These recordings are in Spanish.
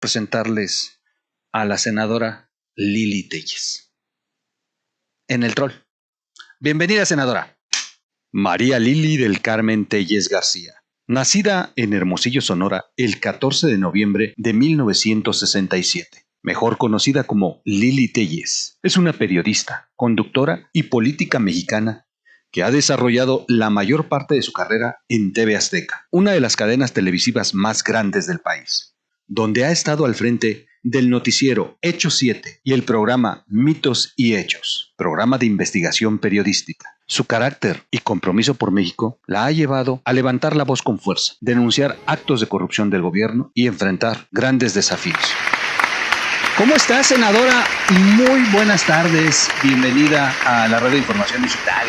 presentarles a la senadora Lili Téllez. En el Troll. Bienvenida, senadora. María Lili del Carmen Téllez García. Nacida en Hermosillo, Sonora, el 14 de noviembre de 1967. Mejor conocida como Lili Téllez. Es una periodista, conductora y política mexicana que ha desarrollado la mayor parte de su carrera en TV Azteca, una de las cadenas televisivas más grandes del país, donde ha estado al frente del noticiero Hechos 7 y el programa Mitos y Hechos, programa de investigación periodística. Su carácter y compromiso por México la ha llevado a levantar la voz con fuerza, denunciar actos de corrupción del gobierno y enfrentar grandes desafíos. ¿Cómo está, senadora? Muy buenas tardes. Bienvenida a la Red de Información Digital.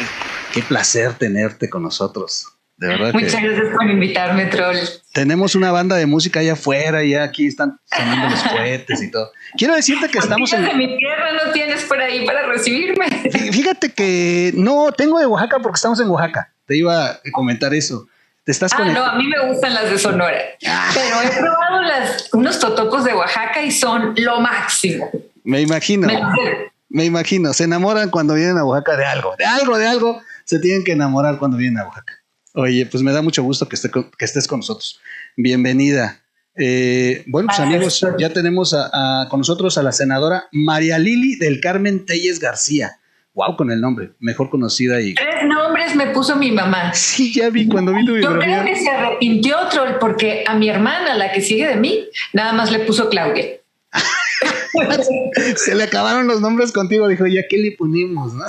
Qué placer tenerte con nosotros. De verdad. Muchas gracias por invitarme, Troll. Tenemos una banda de música allá afuera, ya aquí están sonando los cohetes y todo. Quiero decirte que estamos en mi tierra, no tienes por ahí para recibirme. Fíjate que no, tengo de Oaxaca porque estamos en Oaxaca. Te iba a comentar eso. ¿Te estás no, a mí me gustan las de Sonora. Pero he probado unos totopos de Oaxaca y son lo máximo. Me imagino. Se enamoran cuando vienen a Oaxaca de algo. Se tienen que enamorar cuando vienen a Oaxaca. Oye, pues me da mucho gusto que estés con nosotros. Bienvenida. Bueno, pues amigos, ya tenemos con nosotros a la senadora María Lili del Carmen Téllez García. Wow, con el nombre, mejor conocida y... 3 nombres me puso mi mamá. Sí, ya vi cuando vi tu biografía. Yo creo que se arrepintió, Troll, porque a mi hermana, la que sigue de mí, nada más le puso Claudia. Se le acabaron los nombres contigo, dijo, ¿ya qué le ponemos? ¿No?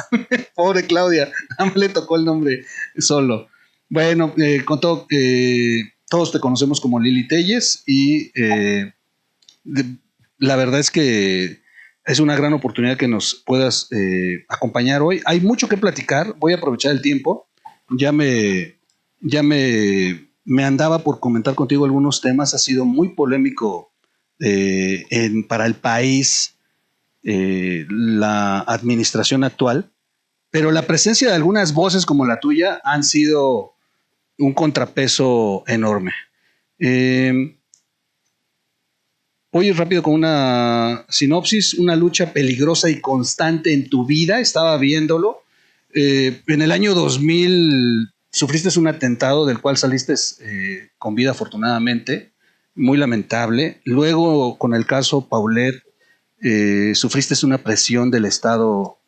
Pobre Claudia, a mí le tocó el nombre solo. Bueno, con todo, todos te conocemos como Lili Téllez y la verdad es que es una gran oportunidad que nos puedas acompañar hoy. Hay mucho que platicar, voy a aprovechar el tiempo. Ya me andaba por comentar contigo algunos temas, ha sido muy polémico para el país la administración actual, pero la presencia de algunas voces como la tuya han sido un contrapeso enorme. Voy rápido con una sinopsis, una lucha peligrosa y constante en tu vida, estaba viéndolo. En el año 2000 sufriste un atentado del cual saliste con vida afortunadamente, muy lamentable. Luego con el caso Paulet sufriste una presión del Estado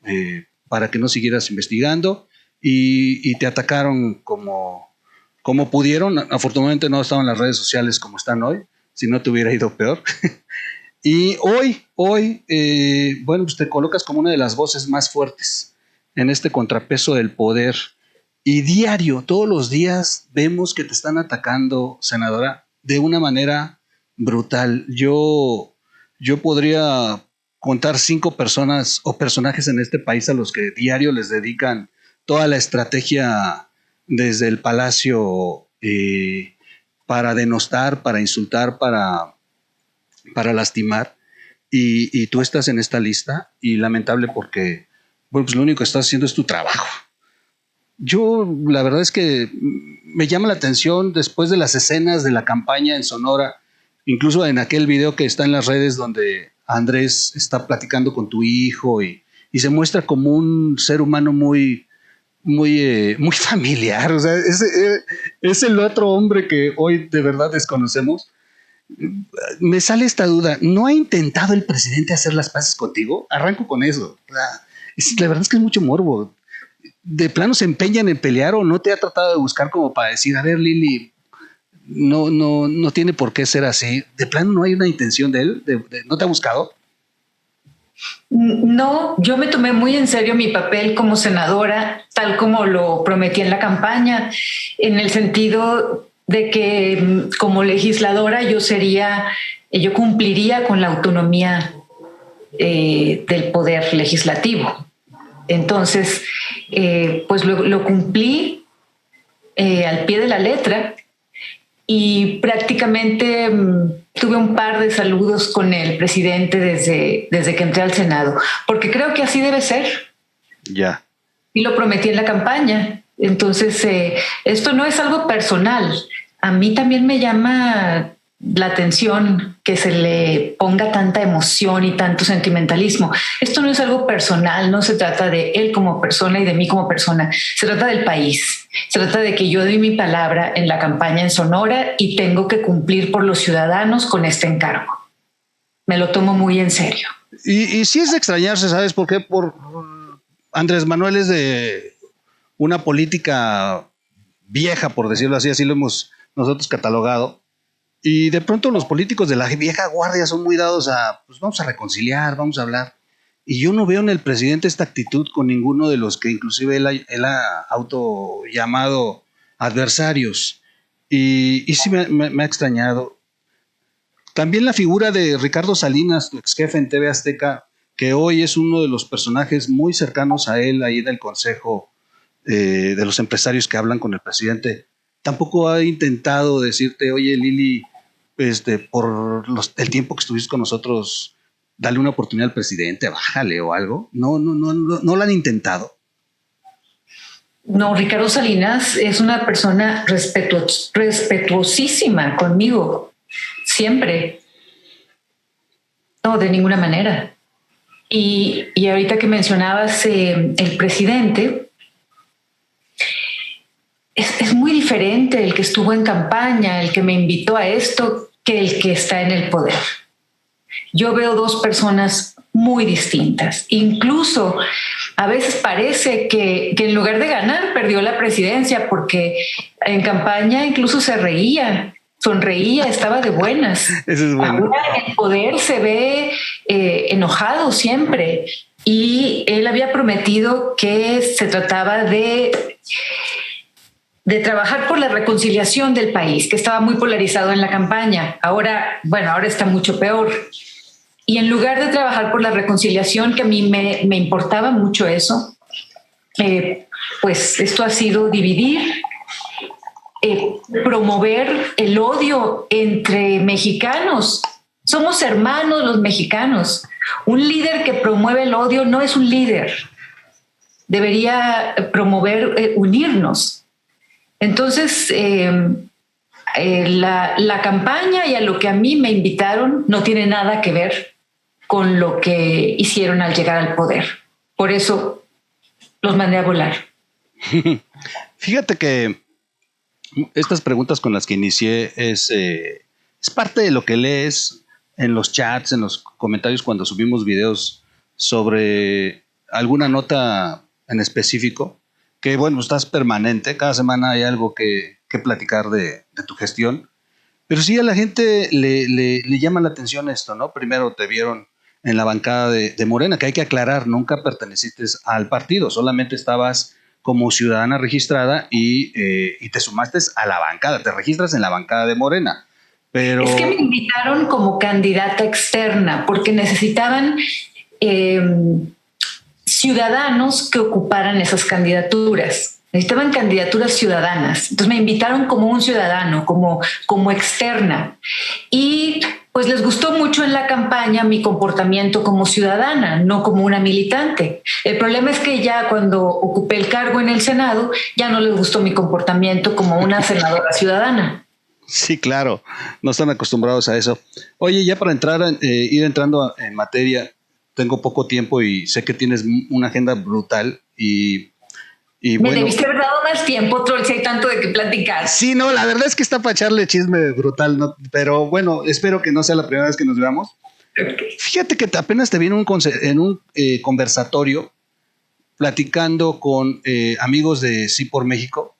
para que no siguieras investigando y te atacaron como pudieron. Afortunadamente no estaban las redes sociales como están hoy, si no te hubiera ido peor. Y hoy bueno, pues te colocas como una de las voces más fuertes en este contrapeso del poder. Y diario, todos los días, vemos que te están atacando, senadora, de una manera brutal. Yo podría contar 5 personas o personajes en este país a los que diario les dedican toda la estrategia desde el palacio para denostar, para insultar, para lastimar, y tú estás en esta lista, y lamentable porque bueno, pues lo único que estás haciendo es tu trabajo. Yo la verdad es que me llama la atención después de las escenas de la campaña en Sonora, incluso en aquel video que está en las redes donde Andrés está platicando con tu hijo y se muestra como un ser humano muy familiar. O sea, es el otro hombre que hoy de verdad desconocemos. Me sale esta duda, ¿no ha intentado el presidente hacer las paces contigo? Arranco con eso. La verdad es que es mucho morbo. ¿De plano se empeñan en pelear o no te ha tratado de buscar como para decir, a ver, Lili, no tiene por qué ser así? ¿De plano no hay una intención de él? ¿No te ha buscado? No, yo me tomé muy en serio mi papel como senadora, tal como lo prometí en la campaña, en el sentido de que como legisladora yo cumpliría con la autonomía del poder legislativo. Entonces, pues lo cumplí al pie de la letra y prácticamente tuve un par de saludos con el presidente desde que entré al Senado, porque creo que así debe ser. Ya. Y lo prometí en la campaña. Entonces, esto no es algo personal. A mí también me llama la atención que se le ponga tanta emoción y tanto sentimentalismo. Esto no es algo personal, no se trata de él como persona y de mí como persona, se trata del país, se trata de que yo doy mi palabra en la campaña en Sonora y tengo que cumplir por los ciudadanos con este encargo. Me lo tomo muy en serio. Y sí es de extrañarse, ¿sabes por qué? Por Andrés Manuel es de una política vieja, por decirlo así, así lo hemos nosotros catalogado. Y de pronto los políticos de la vieja guardia son muy dados a, pues vamos a reconciliar, vamos a hablar. Y yo no veo en el presidente esta actitud con ninguno de los que inclusive él ha auto llamado adversarios. Y sí me ha extrañado. También la figura de Ricardo Salinas, tu ex jefe en TV Azteca, que hoy es uno de los personajes muy cercanos a él ahí en el consejo de los empresarios que hablan con el presidente, tampoco ha intentado decirte, oye Lili, por el tiempo que estuviste con nosotros, dale una oportunidad al presidente, bájale o algo. No lo han intentado. No, Ricardo Salinas es una persona respetuosísima conmigo, siempre. No, de ninguna manera. Y ahorita que mencionabas el presidente, es muy diferente el que estuvo en campaña, el que me invitó a esto, que el que está en el poder. Yo veo dos personas muy distintas. Incluso a veces parece que en lugar de ganar perdió la presidencia, porque en campaña incluso se reía, sonreía, estaba de buenas. Eso es bueno. Ahora en el poder se ve enojado siempre, y él había prometido que se trataba de trabajar por la reconciliación del país, que estaba muy polarizado en la campaña. Ahora está mucho peor. Y en lugar de trabajar por la reconciliación, que a mí me importaba mucho eso, pues esto ha sido dividir, promover el odio entre mexicanos. Somos hermanos los mexicanos. Un líder que promueve el odio no es un líder. Debería promover unirnos. Entonces, la campaña y a lo que a mí me invitaron no tiene nada que ver con lo que hicieron al llegar al poder. Por eso los mandé a volar. Fíjate que estas preguntas con las que inicié es parte de lo que lees en los chats, en los comentarios cuando subimos videos sobre alguna nota en específico, que bueno, estás permanente, cada semana hay algo que platicar de tu gestión, pero sí a la gente le llama la atención esto, ¿no? Primero te vieron en la bancada de Morena, que hay que aclarar, nunca perteneciste al partido, solamente estabas como ciudadana registrada y te sumaste a la bancada, te registras en la bancada de Morena. Pero... Es que me invitaron como candidata externa porque necesitaban ciudadanos que ocuparan esas candidaturas. Necesitaban candidaturas ciudadanas. Entonces me invitaron como un ciudadano, como externa. Y pues les gustó mucho en la campaña mi comportamiento como ciudadana, no como una militante. El problema es que ya cuando ocupé el cargo en el Senado, ya no les gustó mi comportamiento como una senadora ciudadana. Sí, claro, no están acostumbrados a eso. Oye, ya para ir entrando en materia, tengo poco tiempo y sé que tienes una agenda brutal y me debiste haber dado más tiempo, Troll, si hay tanto de qué platicar. Sí, no, la verdad es que está para echarle chisme brutal, ¿no? Pero bueno, espero que no sea la primera vez que nos veamos. Okay. Fíjate que apenas te vi en un conversatorio platicando con amigos de Sí por México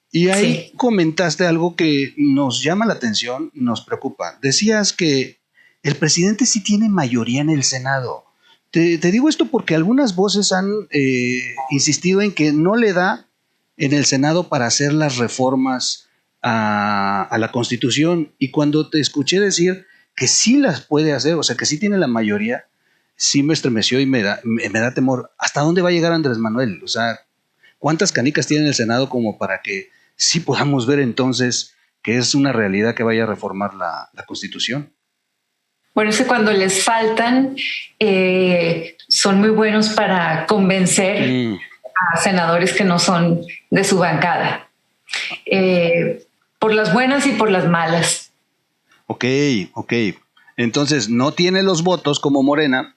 y ahí comentaste algo que nos llama la atención, nos preocupa. Decías que el presidente sí tiene mayoría en el Senado. Te digo esto porque algunas voces han insistido en que no le da en el Senado para hacer las reformas a la Constitución, y cuando te escuché decir que sí las puede hacer, o sea que sí tiene la mayoría, sí me estremeció y me da temor. ¿Hasta dónde va a llegar Andrés Manuel? O sea, ¿cuántas canicas tiene el Senado como para que sí podamos ver entonces que es una realidad que vaya a reformar la Constitución? Bueno, es que cuando les faltan, son muy buenos para convencer a senadores que no son de su bancada. Por las buenas y por las malas. Ok, ok. Entonces no tiene los votos como Morena,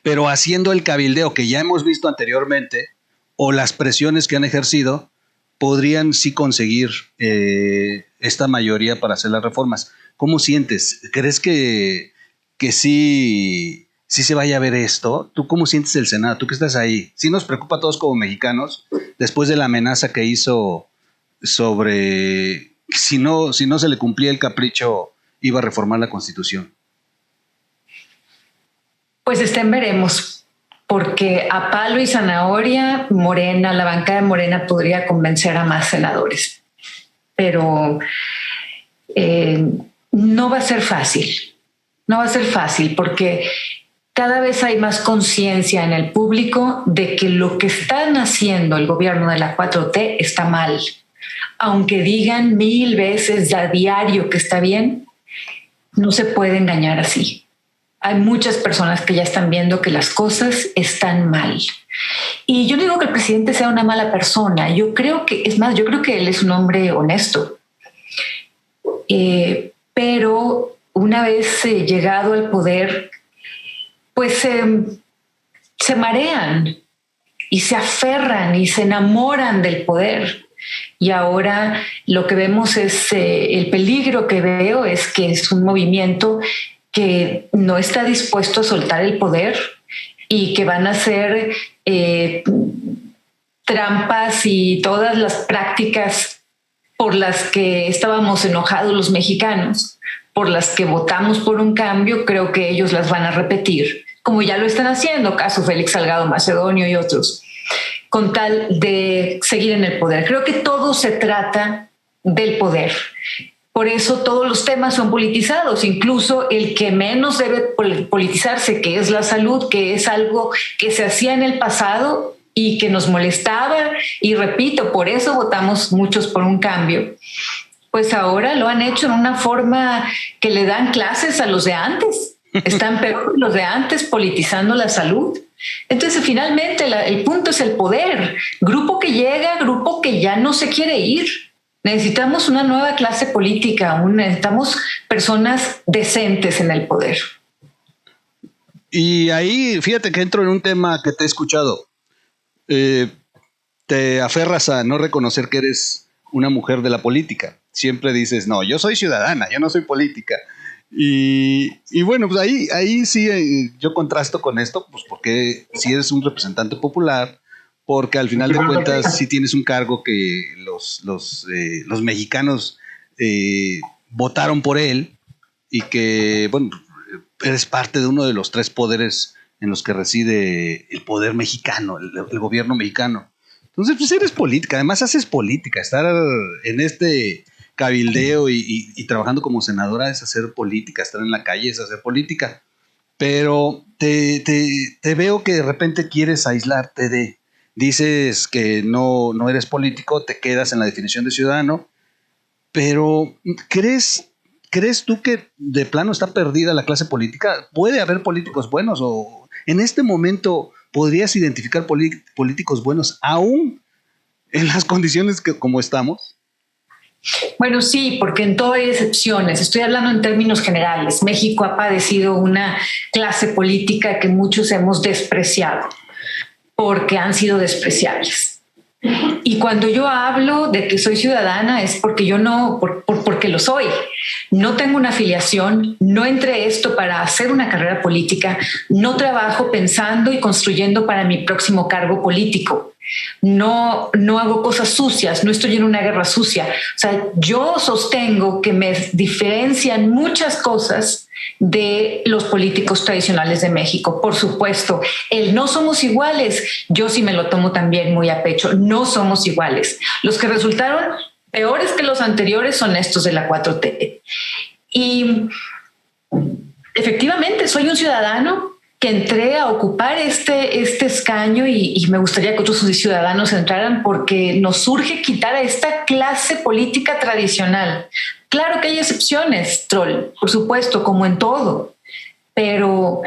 pero haciendo el cabildeo que ya hemos visto anteriormente, o las presiones que han ejercido, podrían sí conseguir esta mayoría para hacer las reformas. ¿Cómo sientes? ¿Crees que sí se vaya a ver esto? ¿Tú cómo sientes el Senado? ¿Tú que estás ahí? Sí nos preocupa a todos como mexicanos, después de la amenaza que hizo sobre si no se le cumplía el capricho, iba a reformar la Constitución. Pues veremos, porque a palo y zanahoria, Morena, la bancada de Morena podría convencer a más senadores, pero no va a ser fácil, no va a ser fácil porque cada vez hay más conciencia en el público de que lo que están haciendo el gobierno de la 4T está mal. Aunque digan 1000 veces a diario que está bien, no se puede engañar así. Hay muchas personas que ya están viendo que las cosas están mal. Y yo no digo que el presidente sea una mala persona. Yo creo que, es más, yo creo que él es un hombre honesto. Pero una vez llegado al poder, pues se marean y se aferran y se enamoran del poder. Y ahora lo que vemos es, el peligro que veo es que es un movimiento que no está dispuesto a soltar el poder y que van a hacer trampas y todas las prácticas por las que estábamos enojados los mexicanos, por las que votamos por un cambio, creo que ellos las van a repetir, como ya lo están haciendo, caso Félix Salgado Macedonio y otros, con tal de seguir en el poder. Creo que todo se trata del poder. Por eso todos los temas son politizados, incluso el que menos debe politizarse, que es la salud, que es algo que se hacía en el pasado y que nos molestaba. Y repito, por eso votamos muchos por un cambio. Pues ahora lo han hecho en una forma que le dan clases a los de antes. Están peor los de antes politizando la salud. Entonces, finalmente, el punto es el poder. Grupo que llega, grupo que ya no se quiere ir. Necesitamos una nueva clase política, necesitamos personas decentes en el poder. Y ahí, fíjate que entro en un tema que te he escuchado. Te aferras a no reconocer que eres una mujer de la política. Siempre dices, no, yo soy ciudadana, yo no soy política. Y bueno, pues ahí sí yo contrasto con esto, pues porque si eres un representante popular, porque al final de cuentas sí tienes un cargo que los mexicanos votaron por él y que, bueno, eres parte de uno de los 3 poderes en los que reside el poder mexicano, el gobierno mexicano. Entonces, pues eres política, además haces política, estar en este cabildeo y trabajando como senadora es hacer política, estar en la calle es hacer política, pero te veo que de repente quieres aislarte dices que no eres político, te quedas en la definición de ciudadano, pero ¿crees tú que de plano está perdida la clase política? ¿Puede haber políticos buenos o en este momento podrías identificar políticos buenos aún en las condiciones como estamos? Bueno, sí, porque en todo hay excepciones. Estoy hablando en términos generales. México ha padecido una clase política que muchos hemos despreciado porque han sido despreciables. Y cuando yo hablo de que soy ciudadana es porque yo no, porque lo soy. No tengo una afiliación, no entré esto para hacer una carrera política, no trabajo pensando y construyendo para mi próximo cargo político. No hago cosas sucias, no estoy en una guerra sucia. O sea, yo sostengo que me diferencian muchas cosas de los políticos tradicionales de México. Por supuesto, el no somos iguales, yo sí me lo tomo también muy a pecho. No somos iguales. Los que resultaron peores que los anteriores son estos de la 4T. Y efectivamente soy un ciudadano que entré a ocupar este escaño y me gustaría que otros ciudadanos entraran porque nos surge quitar a esta clase política tradicional. Claro que hay excepciones, Troll, por supuesto, como en todo, pero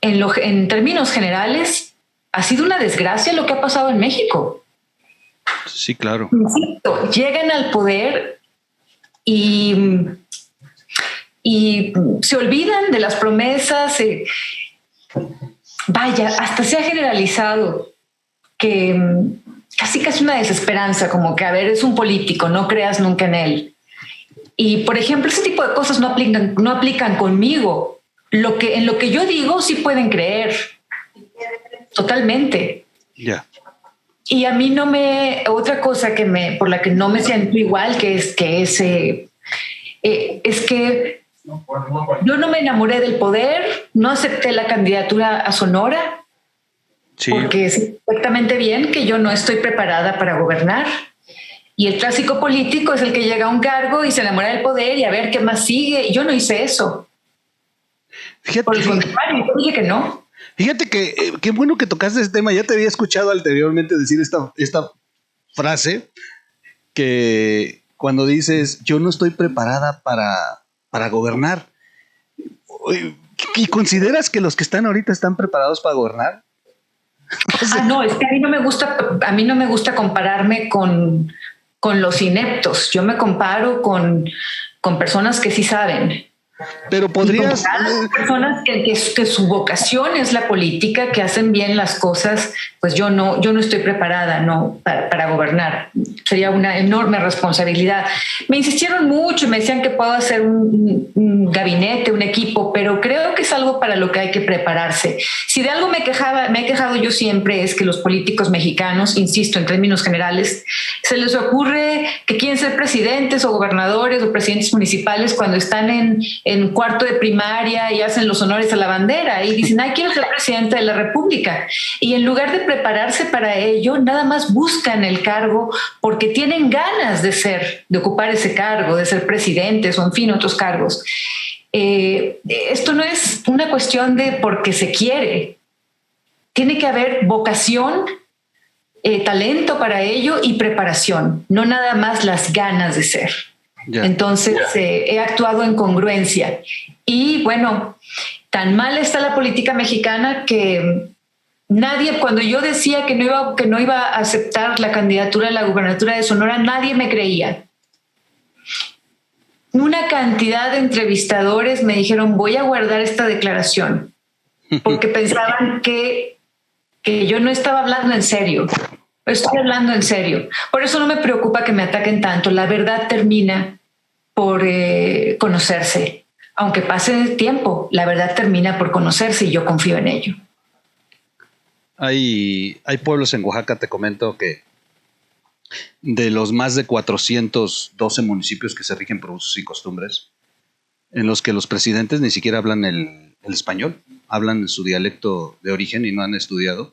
en términos generales ha sido una desgracia lo que ha pasado en México. Sí, claro. Llegan al poder y y se olvidan de las promesas. Vaya, hasta se ha generalizado que casi una desesperanza, como que, a ver, es un político, no creas nunca en él. Y, por ejemplo, ese tipo de cosas no aplican conmigo. En lo que yo digo sí pueden creer, totalmente. Ya. Yeah. Y a mí otra cosa por la que no me siento igual, es que yo no me enamoré del poder, no acepté la candidatura a Sonora, sí, porque sé perfectamente bien que yo no estoy preparada para gobernar. Y el clásico político es el que llega a un cargo y se enamora del poder y a ver qué más sigue. Y yo no hice eso. Fíjate, por el contrario, yo dije que no. Fíjate que qué bueno que tocaste ese tema. Ya te había escuchado anteriormente decir esta frase, que cuando dices yo no estoy preparada para gobernar. ¿Y consideras que los que están ahorita están preparados para gobernar? O sea, no, es que a mí no me gusta compararme con los ineptos. Yo me comparo con personas que sí saben. Pero podrías... personas que su vocación es la política, que hacen bien las cosas, pues yo no estoy preparada para gobernar. Sería una enorme responsabilidad. Me insistieron mucho, me decían que puedo hacer un gabinete, un equipo, pero creo que es algo para lo que hay que prepararse. Si de algo me he quejado yo siempre, es que los políticos mexicanos, insisto, en términos generales, se les ocurre que quieren ser presidentes o gobernadores o presidentes municipales cuando están en cuarto de primaria y hacen los honores a la bandera y dicen, quiero ser presidente de la República. Y en lugar de prepararse para ello, nada más buscan el cargo porque tienen ganas de ocupar ese cargo, de ser presidentes o en fin, otros cargos. Esto no es una cuestión de porque se quiere. Tiene que haber vocación, talento para ello y preparación, no nada más las ganas de ser. Yeah. Entonces he actuado en congruencia y bueno, tan mal está la política mexicana que nadie, cuando yo decía que no iba a aceptar la candidatura a la gubernatura de Sonora, nadie me creía. Una cantidad de entrevistadores me dijeron, voy a guardar esta declaración, porque pensaban que yo no estaba hablando en serio. Estoy hablando en serio. Por eso no me preocupa que me ataquen tanto. La verdad termina por conocerse. Aunque pase el tiempo, la verdad termina por conocerse y yo confío en ello. Hay pueblos en Oaxaca, te comento, que de los más de 412 municipios que se rigen por usos y costumbres, en los que los presidentes ni siquiera hablan el español, hablan su dialecto de origen y no han estudiado,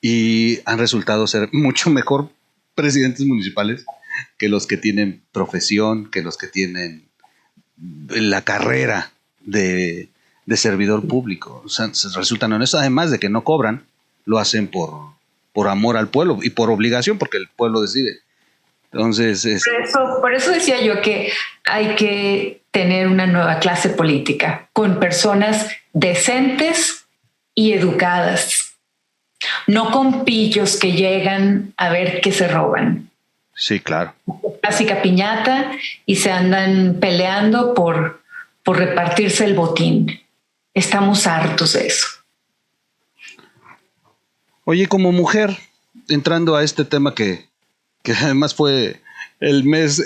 y han resultado ser mucho mejor presidentes municipales que los que tienen profesión, que los que tienen la carrera de servidor público. O sea, resultan honestos, además de que no cobran, lo hacen por amor al pueblo y por obligación, porque el pueblo decide. Entonces, por eso decía yo que hay que tener una nueva clase política con personas decentes y educadas, no con pillos que llegan a ver qué se roban. Sí, claro. Clásica piñata y se andan peleando por repartirse el botín. Estamos hartos de eso. Oye, como mujer, entrando a este tema que además fue el mes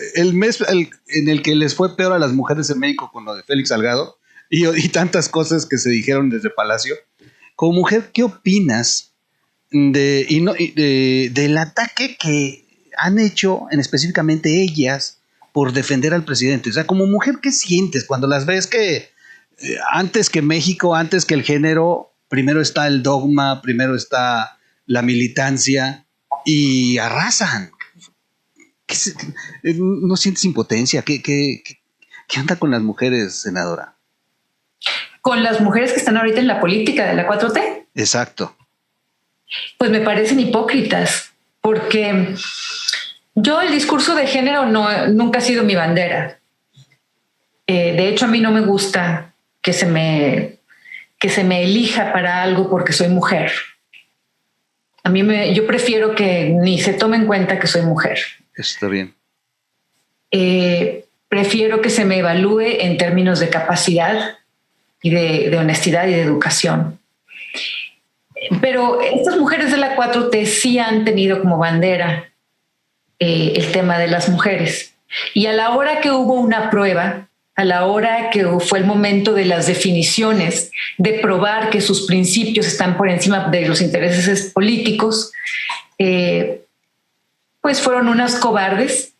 en el que les fue peor a las mujeres en México con lo de Félix Salgado y tantas cosas que se dijeron desde Palacio. Como mujer, ¿qué opinas del ataque que han hecho específicamente ellas por defender al presidente? O sea, como mujer, ¿qué sientes cuando las ves que antes que México, antes que el género, primero está el dogma, primero está la militancia y arrasan? ¿No sientes impotencia? ¿Qué anda con las mujeres, senadora? ¿Con las mujeres que están ahorita en la política de la 4T? Exacto. Pues me parecen hipócritas, porque yo el discurso de género nunca ha sido mi bandera. De hecho, a mí no me gusta que se me elija para algo porque soy mujer. Yo prefiero que ni se tome en cuenta que soy mujer. Está bien. prefiero que se me evalúe en términos de capacidad y de honestidad y de educación. Pero estas mujeres de la 4T sí han tenido como bandera el tema de las mujeres. Y a la hora que hubo una prueba, a la hora que fue el momento de las definiciones, de probar que sus principios están por encima de los intereses políticos, pues fueron unas cobardes.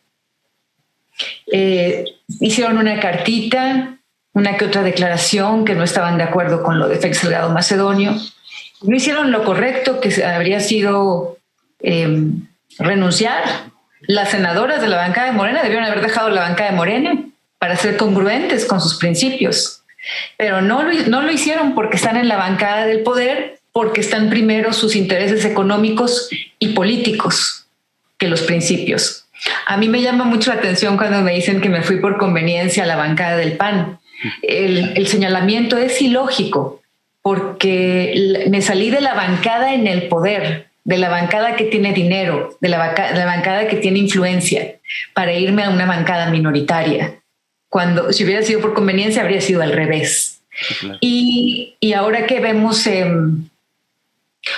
Hicieron una cartita, una que otra declaración que no estaban de acuerdo con lo de Félix Salgado Macedonio. No hicieron lo correcto, que habría sido renunciar. Las senadoras de la bancada de Morena debieron haber dejado la bancada de Morena para ser congruentes con sus principios. Pero no lo hicieron porque están en la bancada del poder, porque están primero sus intereses económicos y políticos que los principios. A mí me llama mucho la atención cuando me dicen que me fui por conveniencia a la bancada del PAN. El señalamiento es ilógico, porque me salí de la bancada en el poder, de la bancada que tiene dinero, de la bancada que tiene influencia, para irme a una bancada minoritaria. Cuando, si hubiera sido por conveniencia, habría sido al revés. Claro. Y ahora que vemos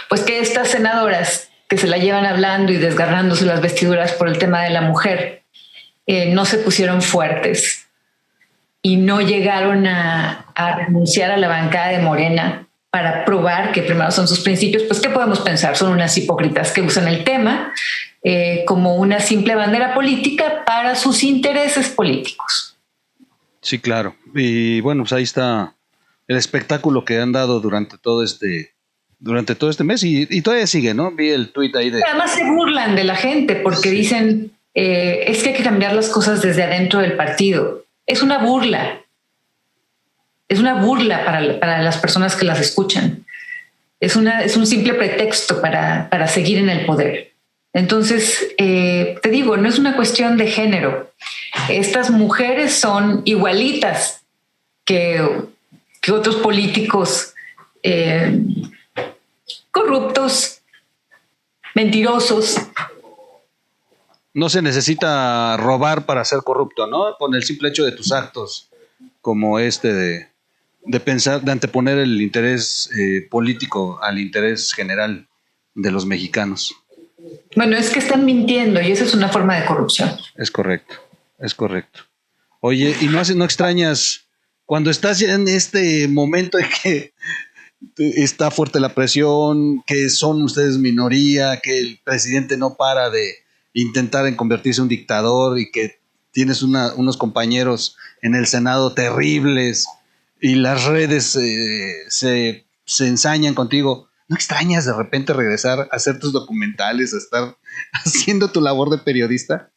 pues que estas senadoras que se la llevan hablando y desgarrándose las vestiduras por el tema de la mujer, no se pusieron fuertes y no llegaron a renunciar a la bancada de Morena para probar que primero son sus principios, pues ¿qué podemos pensar? Son unas hipócritas que usan el tema como una simple bandera política para sus intereses políticos. Sí, claro. Y bueno, pues ahí está el espectáculo que han dado durante todo este mes y todavía sigue, ¿no? Vi el tuit ahí de... Además se burlan de la gente porque sí. Dicen es que hay que cambiar las cosas desde adentro del partido. Es una burla. Es una burla para las personas que las escuchan. Es un simple pretexto para seguir en el poder. Entonces, te digo, no es una cuestión de género. Estas mujeres son igualitas que otros políticos corruptos, mentirosos. No se necesita robar para ser corrupto, ¿no? Con el simple hecho de tus actos, como de pensar, de anteponer el interés político al interés general de los mexicanos. Bueno, es que están mintiendo y esa es una forma de corrupción. Es correcto. Oye, ¿y no extrañas cuando estás en este momento en que está fuerte la presión, que son ustedes minoría, que el presidente no para de intentar en convertirse en un dictador y que tienes unos compañeros en el Senado terribles y las redes se ensañan contigo? ¿No extrañas de repente regresar a hacer tus documentales, a estar haciendo tu labor de periodista?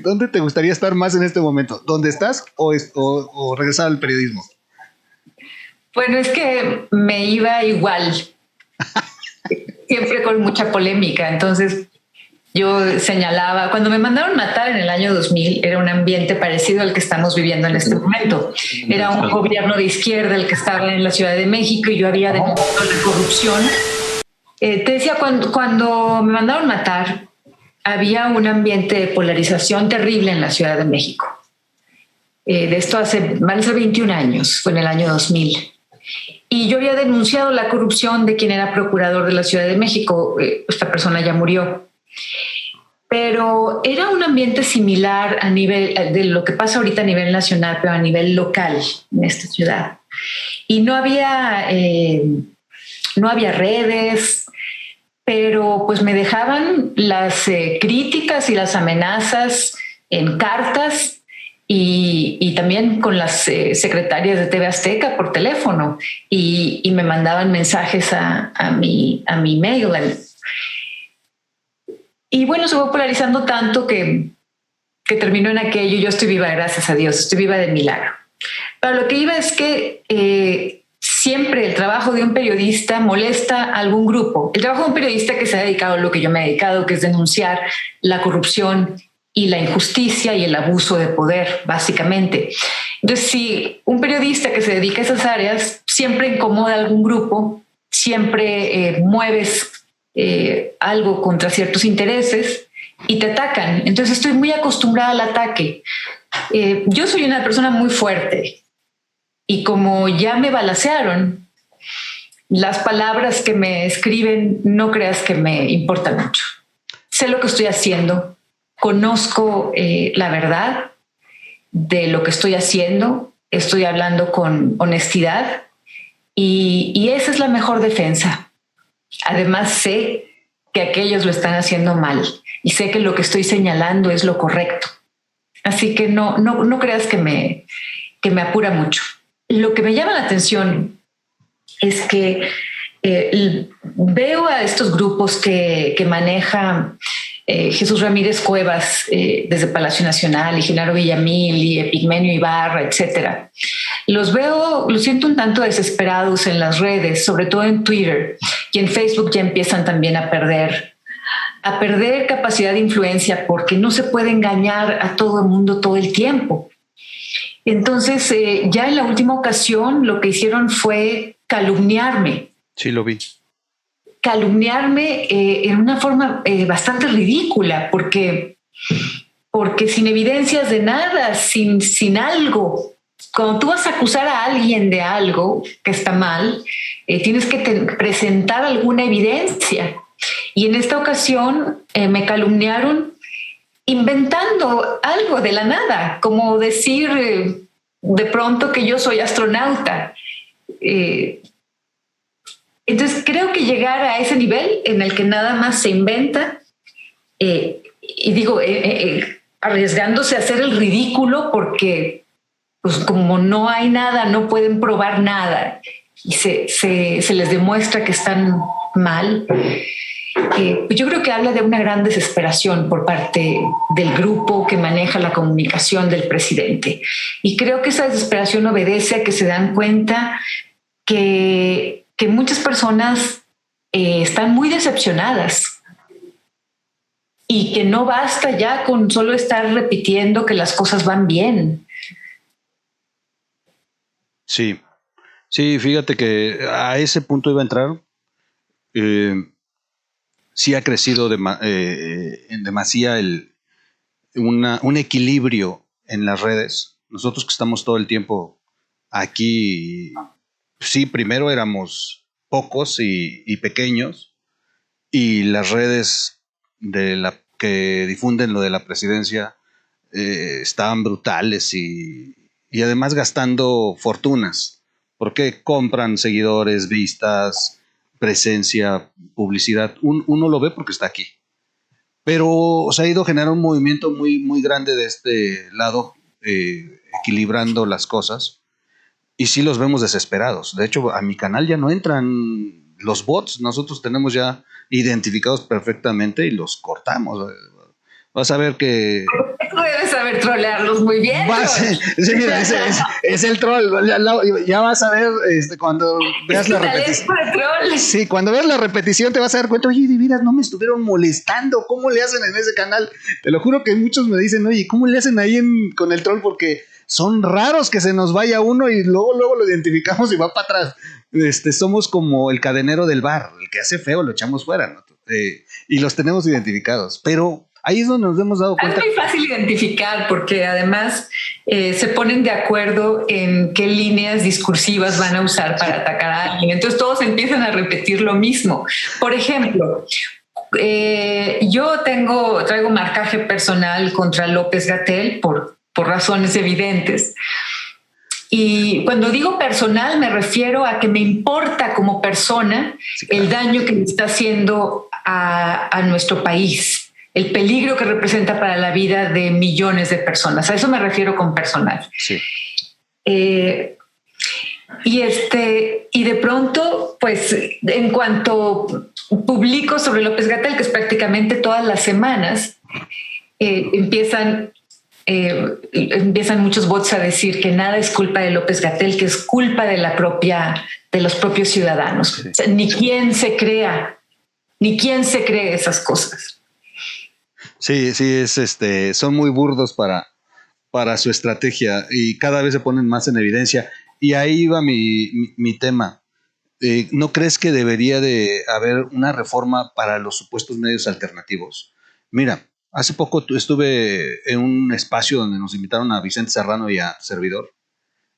¿Dónde te gustaría estar más en este momento? ¿Dónde estás o regresar al periodismo? Bueno, es que me iba igual, siempre con mucha polémica. Entonces yo señalaba, cuando me mandaron matar en el año 2000, era un ambiente parecido al que estamos viviendo en este momento. Era un gobierno de izquierda el que estaba en la Ciudad de México y yo había denunciado la corrupción. Te decía, cuando me mandaron matar, había un ambiente de polarización terrible en la Ciudad de México. De esto hace más de 21 años, fue en el año 2000. Y yo había denunciado la corrupción de quien era procurador de la Ciudad de México. Esta persona ya murió. Pero era un ambiente similar a nivel de lo que pasa ahorita a nivel nacional, pero a nivel local en esta ciudad. Y no había redes, pero pues me dejaban las críticas y las amenazas en cartas y también con las secretarias de TV Azteca por teléfono y me mandaban mensajes a mi mail. Y bueno, se fue polarizando tanto que terminó en aquello. Yo estoy viva, gracias a Dios, estoy viva de milagro. Pero lo que iba es que siempre el trabajo de un periodista molesta a algún grupo. El trabajo de un periodista que se ha dedicado a lo que yo me he dedicado, que es denunciar la corrupción y la injusticia y el abuso de poder, básicamente. Entonces, si un periodista que se dedica a esas áreas siempre incomoda a algún grupo, siempre mueves algo contra ciertos intereses y te atacan. Entonces estoy muy acostumbrada al ataque Yo soy una persona muy fuerte y como ya me balacearon, las palabras que me escriben no creas que me importan mucho. Sé lo que estoy haciendo, conozco la verdad de lo que estoy haciendo, estoy hablando con honestidad y esa es la mejor defensa. Además sé que aquellos lo están haciendo mal y sé que lo que estoy señalando es lo correcto. Así que no creas que me apura mucho. Lo que me llama la atención es que veo a estos grupos que maneja Jesús Ramírez Cuevas desde Palacio Nacional, y Genaro Villamil y Epigmenio Ibarra, etcétera. Los siento un tanto desesperados en las redes, sobre todo en Twitter, y en Facebook ya empiezan también a perder capacidad de influencia porque no se puede engañar a todo el mundo todo el tiempo. Entonces, ya en la última ocasión lo que hicieron fue calumniarme. Sí, lo vi. Calumniarme en una forma bastante ridícula, porque sin evidencias de nada, sin algo. Cuando tú vas a acusar a alguien de algo que está mal, tienes que presentar alguna evidencia. Y en esta ocasión me calumniaron inventando algo de la nada, como decir de pronto que yo soy astronauta. Entonces creo que llegar a ese nivel en el que nada más se inventa, y digo, arriesgándose a hacer el ridículo porque pues como no hay nada, no pueden probar nada y se les demuestra que están mal. Pues yo creo que habla de una gran desesperación por parte del grupo que maneja la comunicación del presidente. Y creo que esa desesperación obedece a que se dan cuenta que muchas personas están muy decepcionadas y que no basta ya con solo estar repitiendo que las cosas van bien. Sí, sí, fíjate que a ese punto iba a entrar. Sí ha crecido en demasía un equilibrio en las redes. Nosotros que estamos todo el tiempo aquí, sí, primero éramos pocos y pequeños, y las redes que difunden lo de la presidencia estaban brutales y además gastando fortunas, porque compran seguidores, vistas, presencia, publicidad. Uno lo ve porque está aquí. Pero se ha ido generando un movimiento muy, muy grande de este lado, equilibrando las cosas. Y sí los vemos desesperados. De hecho, a mi canal ya no entran los bots. Nosotros tenemos ya identificados perfectamente y los cortamos. Vas a ver que... Tú debes saber trolearlos muy bien. Sí, mira, es el troll. Ya vas a ver cuando veas la repetición. Sí, cuando veas la repetición te vas a dar cuenta, oye, Divinas, no me estuvieron molestando. ¿Cómo le hacen en ese canal? Te lo juro que muchos me dicen, oye, ¿cómo le hacen ahí con el troll? Porque son raros que se nos vaya uno y luego lo identificamos y va para atrás. Somos como el cadenero del bar. El que hace feo lo echamos fuera, ¿no? Y los tenemos identificados. Pero ahí es donde nos hemos dado cuenta. Es muy fácil identificar porque además se ponen de acuerdo en qué líneas discursivas van a usar para atacar a alguien. Entonces todos empiezan a repetir lo mismo. Por ejemplo, yo traigo marcaje personal contra López-Gatell por razones evidentes. Y cuando digo personal me refiero a que me importa como persona el daño que le está haciendo a nuestro país, el peligro que representa para la vida de millones de personas. A eso me refiero con personal. Sí. Y de pronto, pues, en cuanto publico sobre López-Gatell, que es prácticamente todas las semanas, empiezan muchos bots a decir que nada es culpa de López-Gatell, que es culpa de los propios ciudadanos. Sí. O sea, ni quién se cree esas cosas. Sí, son muy burdos para su estrategia y cada vez se ponen más en evidencia. Y ahí va mi tema. ¿No crees que debería de haber una reforma para los supuestos medios alternativos? Mira, Hace poco estuve en un espacio donde nos invitaron a Vicente Serrano y a servidor,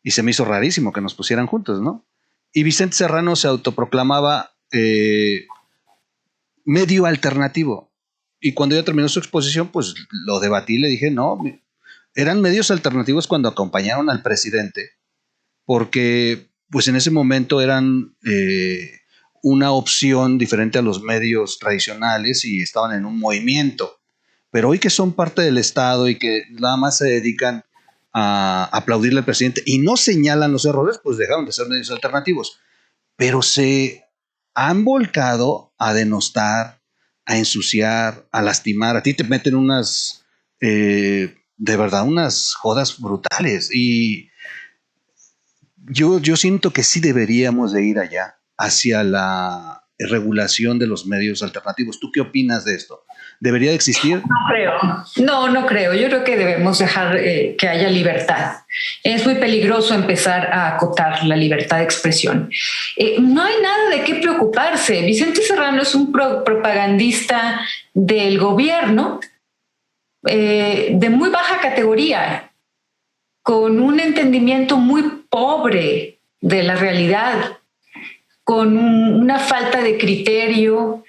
y se me hizo rarísimo que nos pusieran juntos, ¿no? Y Vicente Serrano se autoproclamaba medio alternativo. Y cuando ya terminó su exposición, pues lo debatí, le dije, no, eran medios alternativos cuando acompañaron al presidente, porque pues en ese momento eran una opción diferente a los medios tradicionales y estaban en un movimiento. Pero hoy que son parte del Estado y que nada más se dedican a aplaudirle al presidente y no señalan los errores, pues dejaron de ser medios alternativos. Pero se han volcado a denostar, a ensuciar, a lastimar. A ti te meten unas, de verdad, unas jodas brutales. Y yo siento que sí deberíamos de ir allá, hacia la regulación de los medios alternativos. ¿Tú qué opinas de esto? ¿Debería de existir? No creo. No creo. Yo creo que debemos dejar que haya libertad. Es muy peligroso empezar a acotar la libertad de expresión. No hay nada de qué preocuparse. Vicente Serrano es un propagandista del gobierno de muy baja categoría, con un entendimiento muy pobre de la realidad, con una falta de criterio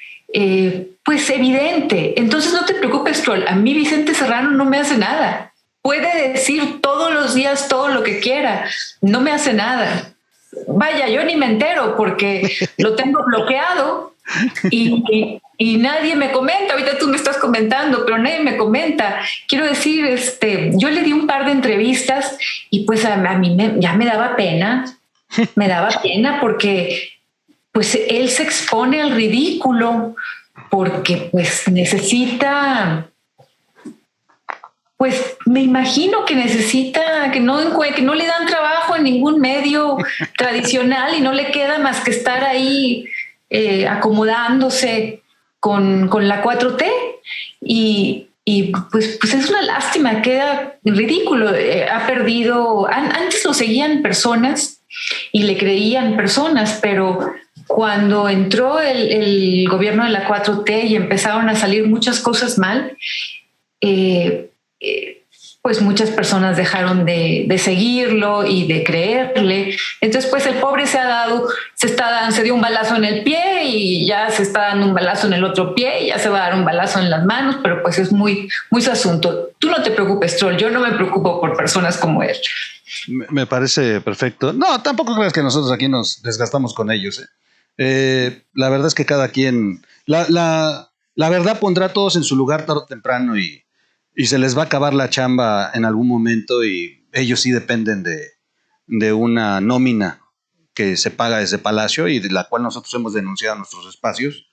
pues evidente. Entonces no te preocupes, Troll. A mí Vicente Serrano no me hace nada. Puede decir todos los días todo lo que quiera. No me hace nada. Vaya, yo ni me entero porque lo tengo bloqueado y nadie me comenta. Ahorita tú me estás comentando, pero nadie me comenta. Quiero decir, yo le di un par de entrevistas y pues a mí ya me daba pena. Me daba pena porque pues él se expone al ridículo, porque pues necesita, pues me imagino que necesita, que no le dan trabajo en ningún medio tradicional y no le queda más que estar ahí acomodándose con la 4T y pues es una lástima, queda ridículo. Ha perdido, antes lo seguían personas y le creían personas, pero cuando entró el gobierno de la 4T y empezaron a salir muchas cosas mal, pues muchas personas dejaron de seguirlo y de creerle. Entonces, pues el pobre se dio un balazo en el pie y ya se está dando un balazo en el otro pie y ya se va a dar un balazo en las manos, pero pues es muy, muy su asunto. Tú no te preocupes, Troll, yo no me preocupo por personas como él. Me parece perfecto. No, tampoco creas que nosotros aquí nos desgastamos con ellos, ¿eh? La verdad es que cada quien, la verdad pondrá a todos en su lugar tarde o temprano y se les va a acabar la chamba en algún momento y ellos sí dependen de una nómina que se paga desde Palacio y de la cual nosotros hemos denunciado nuestros espacios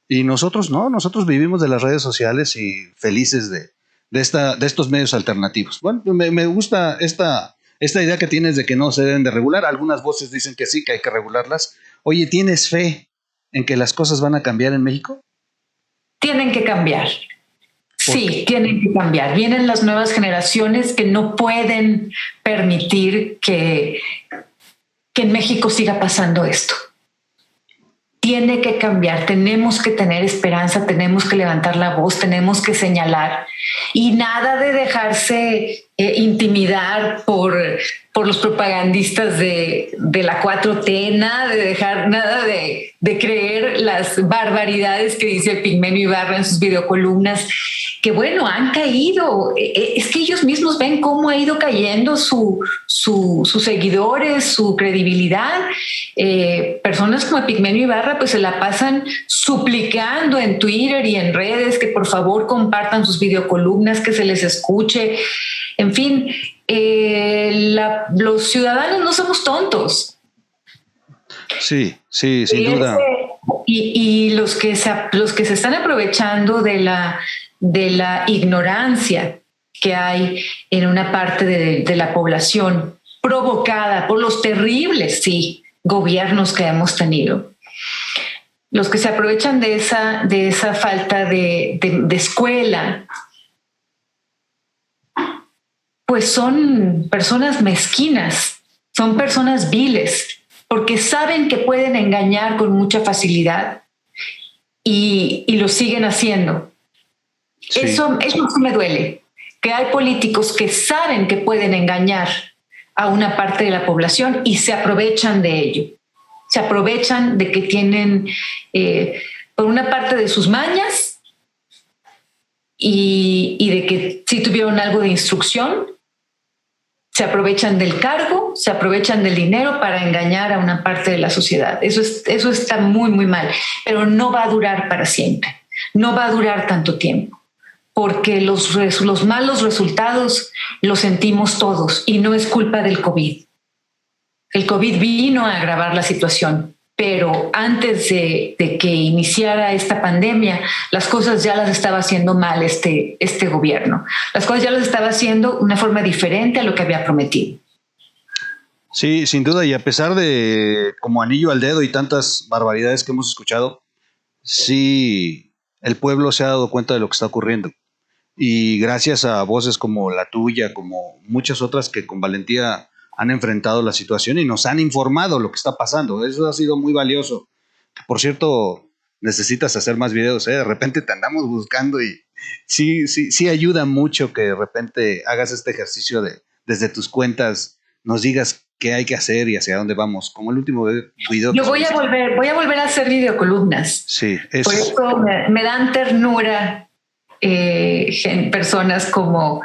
y nosotros no, nosotros vivimos de las redes sociales y felices de estos medios alternativos. Bueno, me gusta esta idea que tienes de que no se deben de regular. Algunas voces dicen que sí, que hay que regularlas. Oye, ¿tienes fe en que las cosas van a cambiar en México? Tienen que cambiar. Sí, tienen que cambiar. Vienen las nuevas generaciones que no pueden permitir que en México siga pasando esto. Tiene que cambiar, tenemos que tener esperanza, tenemos que levantar la voz, tenemos que señalar y nada de dejarse intimidar por los propagandistas de la 4T, nada de creer las barbaridades que dice Pigmenio Ibarra en sus videocolumnas, que bueno, han caído. Es que ellos mismos ven cómo ha ido cayendo sus seguidores, su credibilidad. Personas como Pigmenio Ibarra pues se la pasan suplicando en Twitter y en redes que por favor compartan sus videocolumnas, que se les escuche. En fin, los ciudadanos no somos tontos. Sí, sin duda. Y los que se están aprovechando de la ignorancia que hay en una parte de la población, provocada por los terribles, gobiernos que hemos tenido. Los que se aprovechan de esa falta de escuela, pues son personas mezquinas, son personas viles, porque saben que pueden engañar con mucha facilidad y lo siguen haciendo. Sí. Eso sí me duele, que hay políticos que saben que pueden engañar a una parte de la población y se aprovechan de ello. Se aprovechan de que tienen, por una parte, de sus mañas y de que sí tuvieron algo de instrucción. Se aprovechan del cargo, se aprovechan del dinero para engañar a una parte de la sociedad. Eso está muy, muy mal, pero no va a durar para siempre. No va a durar tanto tiempo, porque los malos resultados los sentimos todos y no es culpa del COVID. El COVID vino a agravar la situación, pero antes de que iniciara esta pandemia, las cosas ya las estaba haciendo mal este gobierno. Las cosas ya las estaba haciendo de una forma diferente a lo que había prometido. Sí, sin duda, y a pesar de como anillo al dedo y tantas barbaridades que hemos escuchado, sí, el pueblo se ha dado cuenta de lo que está ocurriendo. Y gracias a voces como la tuya, como muchas otras que con valentía han enfrentado la situación y nos han informado lo que está pasando. Eso ha sido muy valioso. Por cierto, necesitas hacer más videos, ¿eh? De repente te andamos buscando y sí ayuda mucho que de repente hagas este ejercicio de desde tus cuentas nos digas qué hay que hacer y hacia dónde vamos. Como el último video. Yo voy a volver a hacer videocolumnas. Sí, por eso me dan ternura personas como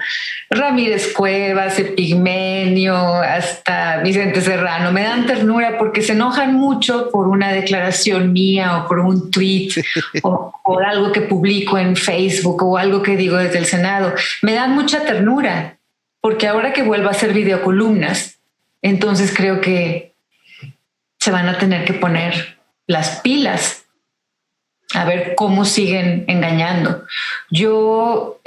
Ramírez Cuevas, Epigmenio, hasta Vicente Serrano. Me dan ternura porque se enojan mucho por una declaración mía o por un tweet o por algo que publico en Facebook o algo que digo desde el Senado. Me dan mucha ternura porque ahora que vuelvo a hacer videocolumnas, entonces creo que se van a tener que poner las pilas a ver cómo siguen engañando. Yo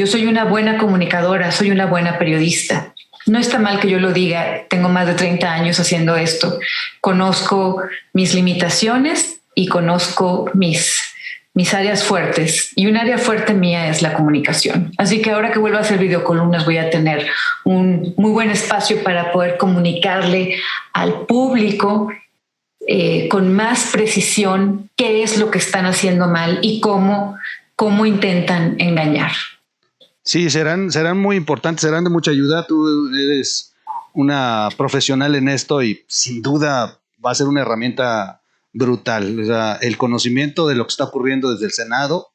soy una buena comunicadora, soy una buena periodista. No está mal que yo lo diga, tengo más de 30 años haciendo esto. Conozco mis limitaciones y conozco mis áreas fuertes. Y un área fuerte mía es la comunicación. Así que ahora que vuelvo a hacer videocolumnas voy a tener un muy buen espacio para poder comunicarle al público con más precisión qué es lo que están haciendo mal y cómo intentan engañar. Sí, serán muy importantes, serán de mucha ayuda. Tú eres una profesional en esto y sin duda va a ser una herramienta brutal. O sea, el conocimiento de lo que está ocurriendo desde el Senado,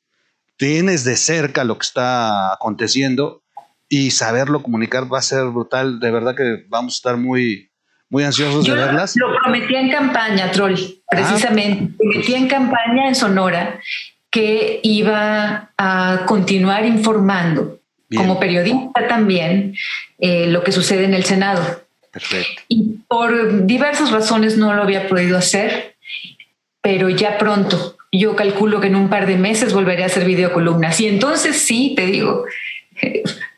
tienes de cerca lo que está aconteciendo y saberlo comunicar va a ser brutal. De verdad que vamos a estar muy ansiosos de verlas. Lo prometí en campaña, Troll, precisamente. Prometí en campaña en Sonora que iba a continuar informando, como periodista también, lo que sucede en el Senado. Perfecto. Y por diversas razones no lo había podido hacer, pero ya pronto, yo calculo que en un par de meses volveré a hacer videocolumnas. Y entonces sí, te digo,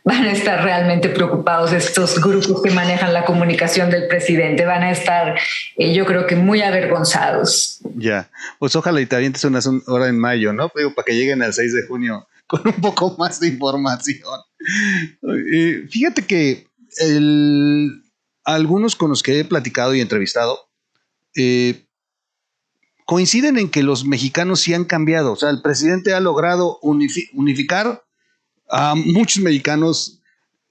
van a estar realmente preocupados estos grupos que manejan la comunicación del presidente. Van a estar, yo creo que muy avergonzados. Ya, pues ojalá y te avientes una hora en mayo, ¿no? Digo, para que lleguen al 6 de junio con un poco más de información. Fíjate que algunos con los que he platicado y entrevistado coinciden en que los mexicanos sí han cambiado. O sea, el presidente ha logrado unificar a muchos mexicanos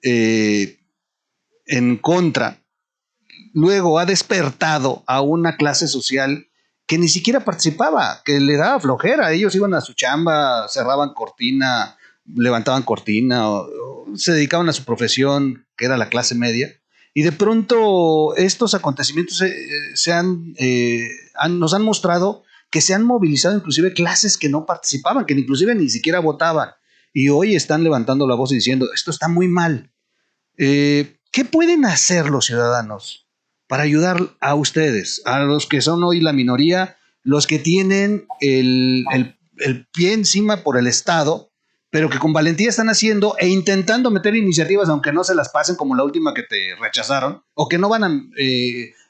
en contra. Luego ha despertado a una clase social que ni siquiera participaba, que le daba flojera. Ellos iban a su chamba, cerraban cortina, levantaban cortina, o se dedicaban a su profesión, que era la clase media. Y de pronto estos acontecimientos nos han mostrado que se han movilizado inclusive clases que no participaban, que inclusive ni siquiera votaban. Y hoy están levantando la voz y diciendo, esto está muy mal. ¿Qué pueden hacer los ciudadanos para ayudar a ustedes, a los que son hoy la minoría, los que tienen el pie encima por el Estado, pero que con valentía están haciendo e intentando meter iniciativas, aunque no se las pasen como la última que te rechazaron, o que no van a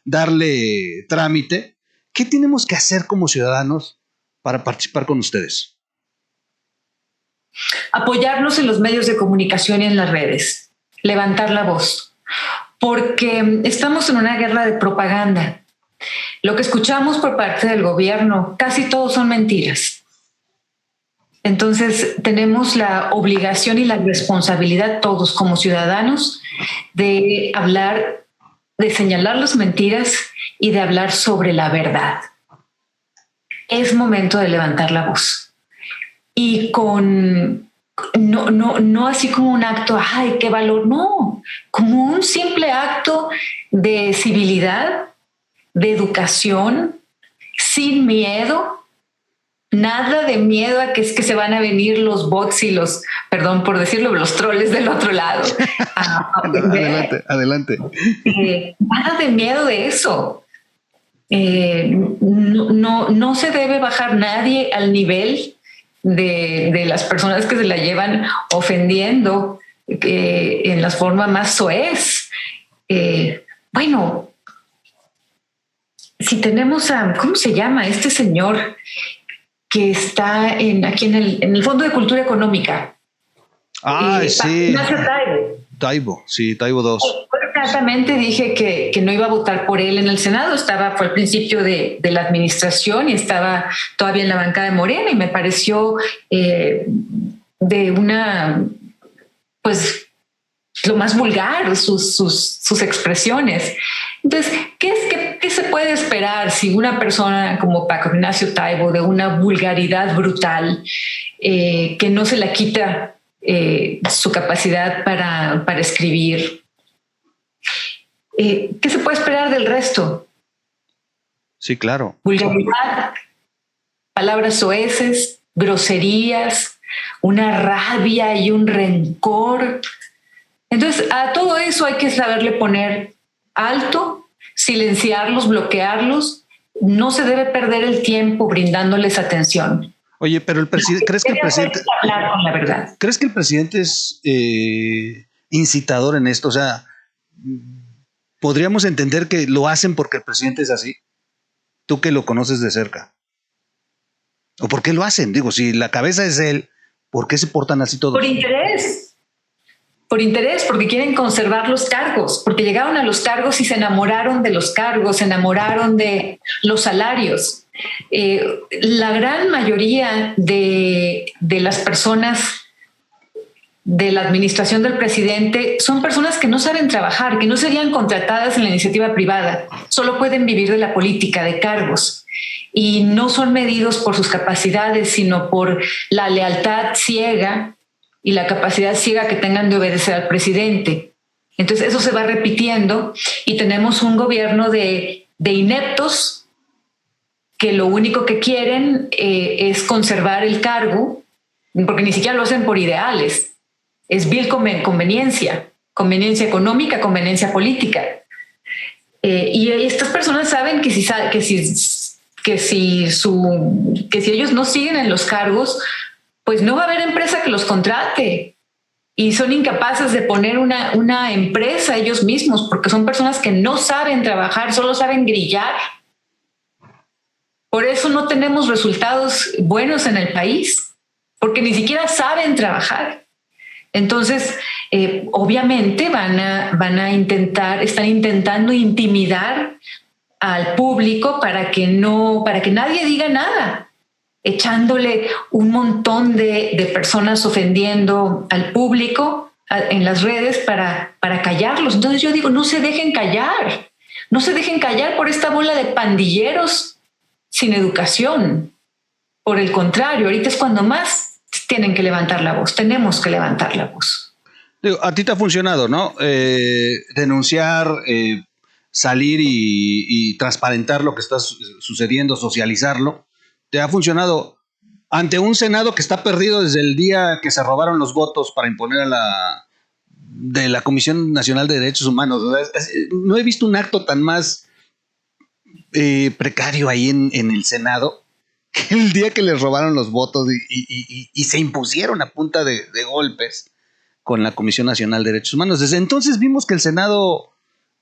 darle trámite? ¿Qué tenemos que hacer como ciudadanos para participar con ustedes? Apoyarnos en los medios de comunicación y en las redes, levantar la voz, porque estamos en una guerra de propaganda. Lo que escuchamos por parte del gobierno, casi todos son mentiras. Entonces, tenemos la obligación y la responsabilidad todos como ciudadanos de hablar, de señalar las mentiras y de hablar sobre la verdad. Es momento de levantar la voz. Y no así como un acto, ay, qué valor, no, como un simple acto de civilidad, de educación, sin miedo. Nada de miedo a que es que se van a venir los bots y los, perdón por decirlo, los troles del otro lado. Adelante. Nada de miedo de eso. No se debe bajar nadie al nivel de las personas que se la llevan ofendiendo en la forma más soez. Bueno, si tenemos a, ¿cómo se llama este señor que está aquí en el Fondo de Cultura Económica? Sí. Taibo. Taibo 2. Exactamente, dije que no iba a votar por él en el Senado. Fue al principio de la administración y estaba todavía en la bancada de Morena y me pareció de una, pues, lo más vulgar, sus expresiones. Entonces, ¿qué se puede esperar si una persona como Paco Ignacio Taibo, de una vulgaridad brutal, que no se la quita su capacidad para escribir? ¿Qué se puede esperar del resto? Sí, claro. Vulgaridad, palabras soeces, groserías, una rabia y un rencor. Entonces, a todo eso hay que saberle poner alto, silenciarlos, bloquearlos. No se debe perder el tiempo brindándoles atención. Oye, pero el presidente, ¿crees que el presidente hablar con la verdad? ¿Crees que el presidente es incitador en esto? O sea, podríamos entender que lo hacen porque el presidente es así. Tú que lo conoces de cerca. ¿O por qué lo hacen? Digo, si la cabeza es él, ¿por qué se portan así todos? Por interés. Por interés, porque quieren conservar los cargos, porque llegaron a los cargos y se enamoraron de los cargos, se enamoraron de los salarios. La gran mayoría de las personas de la administración del presidente son personas que no saben trabajar, que no serían contratadas en la iniciativa privada, solo pueden vivir de la política, de cargos, y no son medidos por sus capacidades, sino por la lealtad ciega y la capacidad ciega que tengan de obedecer al presidente. Entonces eso se va repitiendo y tenemos un gobierno de ineptos que lo único que quieren es conservar el cargo, porque ni siquiera lo hacen por ideales. Es vil conveniencia económica, conveniencia política. Y estas personas saben que si ellos no siguen en los cargos, pues no va a haber empresa que los contrate. Y son incapaces de poner una empresa ellos mismos, porque son personas que no saben trabajar, solo saben grillar. Por eso no tenemos resultados buenos en el país, porque ni siquiera saben trabajar. Entonces, obviamente están intentando intimidar al público para que nadie diga nada, echándole un montón de personas ofendiendo al público en las redes para callarlos. Entonces yo digo, no se dejen callar por esta bola de pandilleros sin educación. Por el contrario, ahorita es cuando más tienen que levantar la voz, tenemos que levantar la voz. A ti te ha funcionado, ¿no? Denunciar, salir y transparentar lo que está sucediendo, socializarlo. ¿Te ha funcionado ante un Senado que está perdido desde el día que se robaron los votos para imponer de la Comisión Nacional de Derechos Humanos? No he visto un acto tan más precario ahí en el Senado. El día que les robaron los votos y se impusieron a punta de golpes con la Comisión Nacional de Derechos Humanos. Desde entonces vimos que el Senado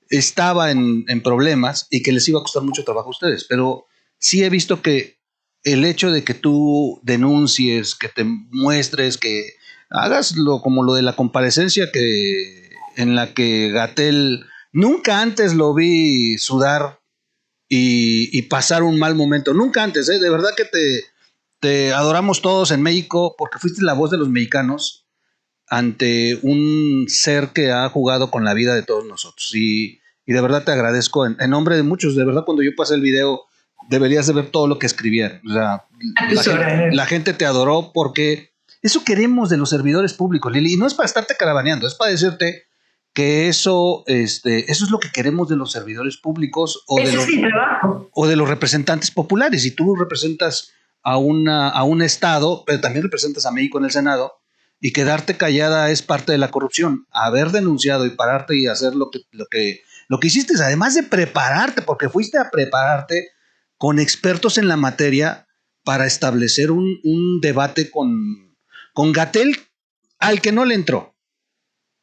estaba en problemas y que les iba a costar mucho trabajo a ustedes, pero sí he visto que el hecho de que tú denuncies, que te muestres, que hagas como lo de la comparecencia en la que Gatell nunca antes lo vi sudar y pasar un mal momento. Nunca antes, de verdad que te adoramos todos en México porque fuiste la voz de los mexicanos ante un ser que ha jugado con la vida de todos nosotros. Y de verdad te agradezco en nombre de muchos. De verdad, cuando yo pasé el video, deberías de ver todo lo que escribían. O sea, la gente te adoró porque eso queremos de los servidores públicos, Lili. Y no es para estarte carabaneando, es para decirte que eso es lo que queremos de los servidores públicos o de los representantes populares. Si tú representas a un estado, pero también representas a México en el Senado, y quedarte callada es parte de la corrupción. Haber denunciado y pararte y hacer lo que hiciste, además de prepararte, porque fuiste a prepararte con expertos en la materia para establecer un debate con Gatell, al que no le entró,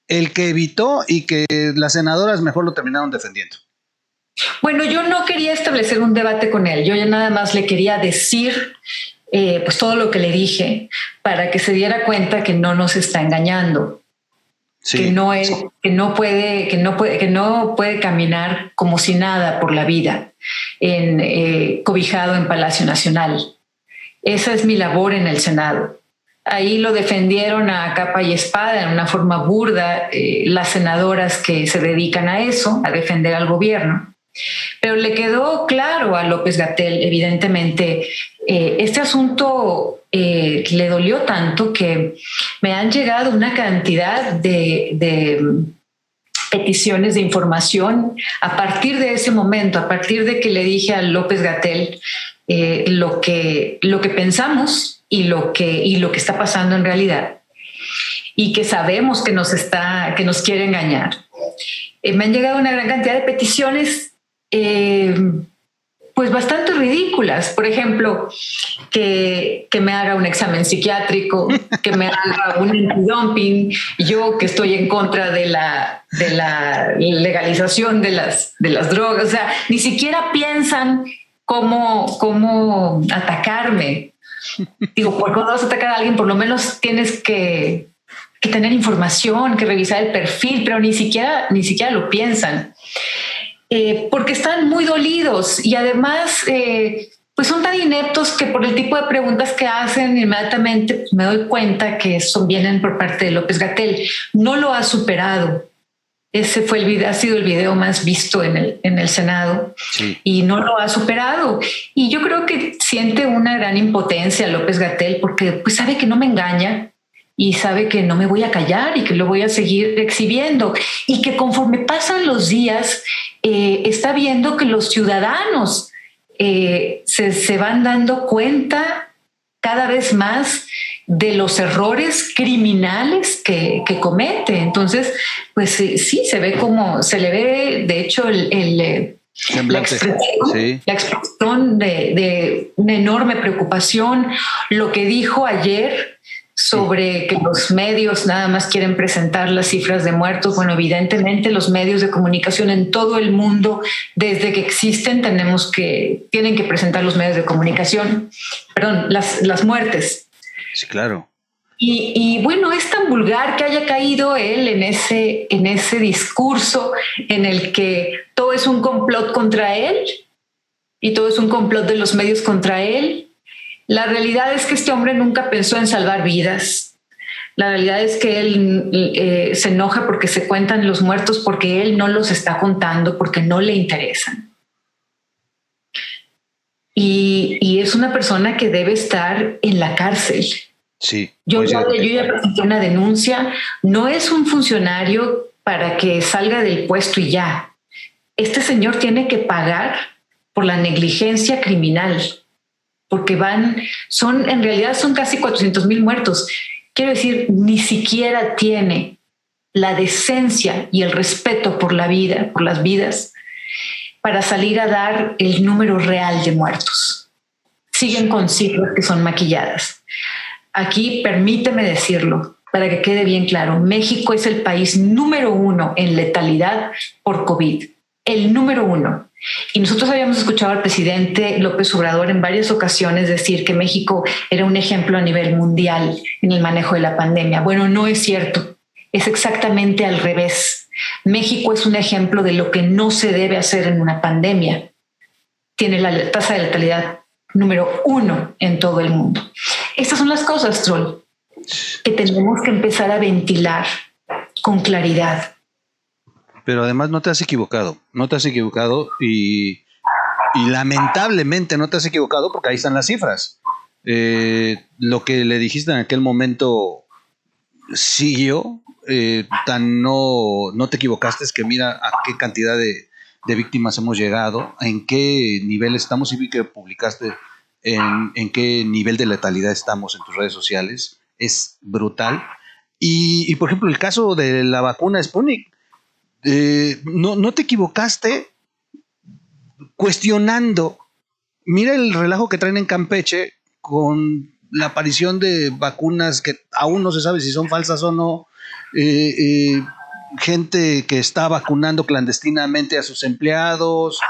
el que evitó y que las senadoras mejor lo terminaron defendiendo. Bueno, yo no quería establecer un debate con él, yo ya nada más le quería decir pues todo lo que le dije para que se diera cuenta que no nos está engañando, sí, que no puede caminar como si nada por la vida, cobijado en Palacio Nacional. Esa es mi labor en el Senado. Ahí lo defendieron a capa y espada en una forma burda las senadoras que se dedican a eso, a defender al gobierno. Pero le quedó claro a López-Gatell, evidentemente, este asunto le dolió tanto que me han llegado una cantidad de peticiones de información a partir de ese momento, a partir de que le dije a López-Gatell lo que pensamos y lo que está pasando en realidad, y que sabemos que nos quiere engañar. Me han llegado una gran cantidad de peticiones pues bastante ridículas. Por ejemplo, que me haga un examen psiquiátrico, que me haga un antidumping, yo que estoy en contra de la legalización de las drogas. O sea, ni siquiera piensan cómo atacarme. Digo, ¿por qué vas a atacar a alguien? Por lo menos tienes que tener información, que revisar el perfil, pero ni siquiera lo piensan. Porque están muy dolidos y además pues son tan ineptos que por el tipo de preguntas que hacen inmediatamente pues me doy cuenta que vienen por parte de López-Gatell. No lo ha superado. Ese ha sido el video más visto en el Senado, sí, y no lo ha superado. Y yo creo que siente una gran impotencia López-Gatell porque pues sabe que no me engaña y sabe que no me voy a callar y que lo voy a seguir exhibiendo, y que conforme pasan los días está viendo que los ciudadanos se van dando cuenta cada vez más de los errores criminales que comete. Entonces, pues sí, se le ve, de hecho, la expresión de una enorme preocupación. Lo que dijo ayer sobre que los medios nada más quieren presentar las cifras de muertos. Bueno, evidentemente los medios de comunicación en todo el mundo, desde que existen, tienen que presentar los medios de comunicación, las muertes. Sí, claro. Y bueno, es tan vulgar que haya caído él en ese discurso en el que todo es un complot contra él y todo es un complot de los medios contra él. La realidad es que este hombre nunca pensó en salvar vidas. La realidad es que él se enoja porque se cuentan los muertos, porque él no los está contando, porque no le interesan. Y es una persona que debe estar en la cárcel. Sí. Yo ya presenté una denuncia. No es un funcionario para que salga del puesto y ya. Este señor tiene que pagar por la negligencia criminal, porque en realidad son casi 400,000 muertos. Quiero decir, ni siquiera tiene la decencia y el respeto por la vida, por las vidas, para salir a dar el número real de muertos. Siguen con cifras que son maquilladas. Aquí, permíteme decirlo, para que quede bien claro, México es el país número 1 en letalidad por COVID. El número 1. Y nosotros habíamos escuchado al presidente López Obrador en varias ocasiones decir que México era un ejemplo a nivel mundial en el manejo de la pandemia. Bueno, no es cierto. Es exactamente al revés. México es un ejemplo de lo que no se debe hacer en una pandemia. Tiene la tasa de letalidad número 1 en todo el mundo. Estas son las cosas, Troll, que tenemos que empezar a ventilar con claridad. Pero además no te has equivocado y lamentablemente no te has equivocado porque ahí están las cifras. Lo que le dijiste en aquel momento siguió, no te equivocaste, es que mira a qué cantidad de víctimas hemos llegado, en qué nivel estamos, y vi que publicaste en qué nivel de letalidad estamos en tus redes sociales. Es brutal. Y por ejemplo, el caso de la vacuna Sputnik, no te equivocaste cuestionando. Mira el relajo que traen en Campeche con la aparición de vacunas que aún no se sabe si son falsas o no. Gente que está vacunando clandestinamente a sus empleados,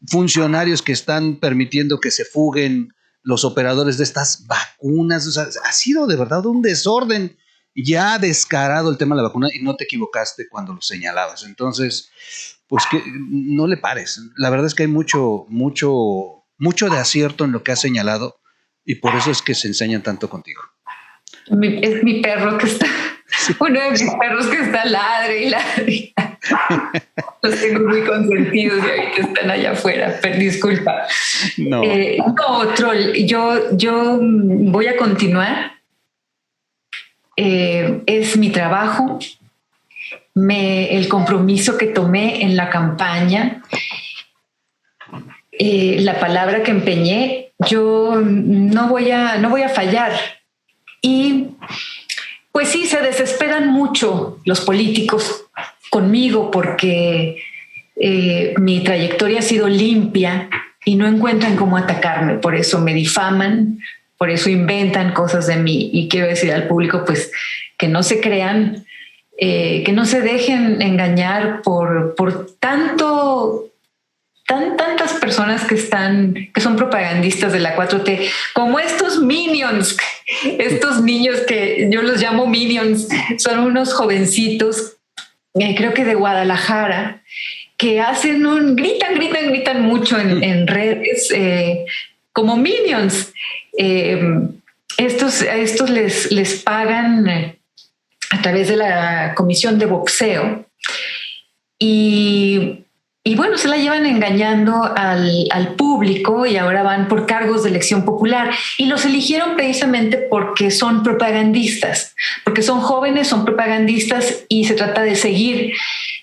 funcionarios que están permitiendo que se fuguen los operadores de estas vacunas. O sea, ha sido de verdad un desorden ya descarado el tema de la vacuna, y no te equivocaste cuando lo señalabas. Entonces, pues que no le pares. La verdad es que hay mucho de acierto en lo que has señalado, y por eso es que se enseñan tanto contigo. Es mi perro que está, uno de mis perros que está ladre y ladre. Los tengo muy consentidos y ahorita están allá afuera, pero disculpa. No, Troll, yo voy a continuar. Es mi trabajo, el compromiso que tomé en la campaña, la palabra que empeñé, yo no voy a fallar. Y pues sí, se desesperan mucho los políticos conmigo porque mi trayectoria ha sido limpia y no encuentran cómo atacarme. Por eso me difaman, por eso inventan cosas de mí. Y quiero decir al público, pues, que no se crean, que no se dejen engañar por tantas personas que son propagandistas de la 4T, como estos minions, estos niños que yo los llamo minions, son unos jovencitos, creo que de Guadalajara, que gritan mucho en redes, como minions. Estos les pagan a través de la comisión de boxeo, y bueno, se la llevan engañando al público, y ahora van por cargos de elección popular, y los eligieron precisamente porque son propagandistas, porque son jóvenes, son propagandistas, y se trata de seguir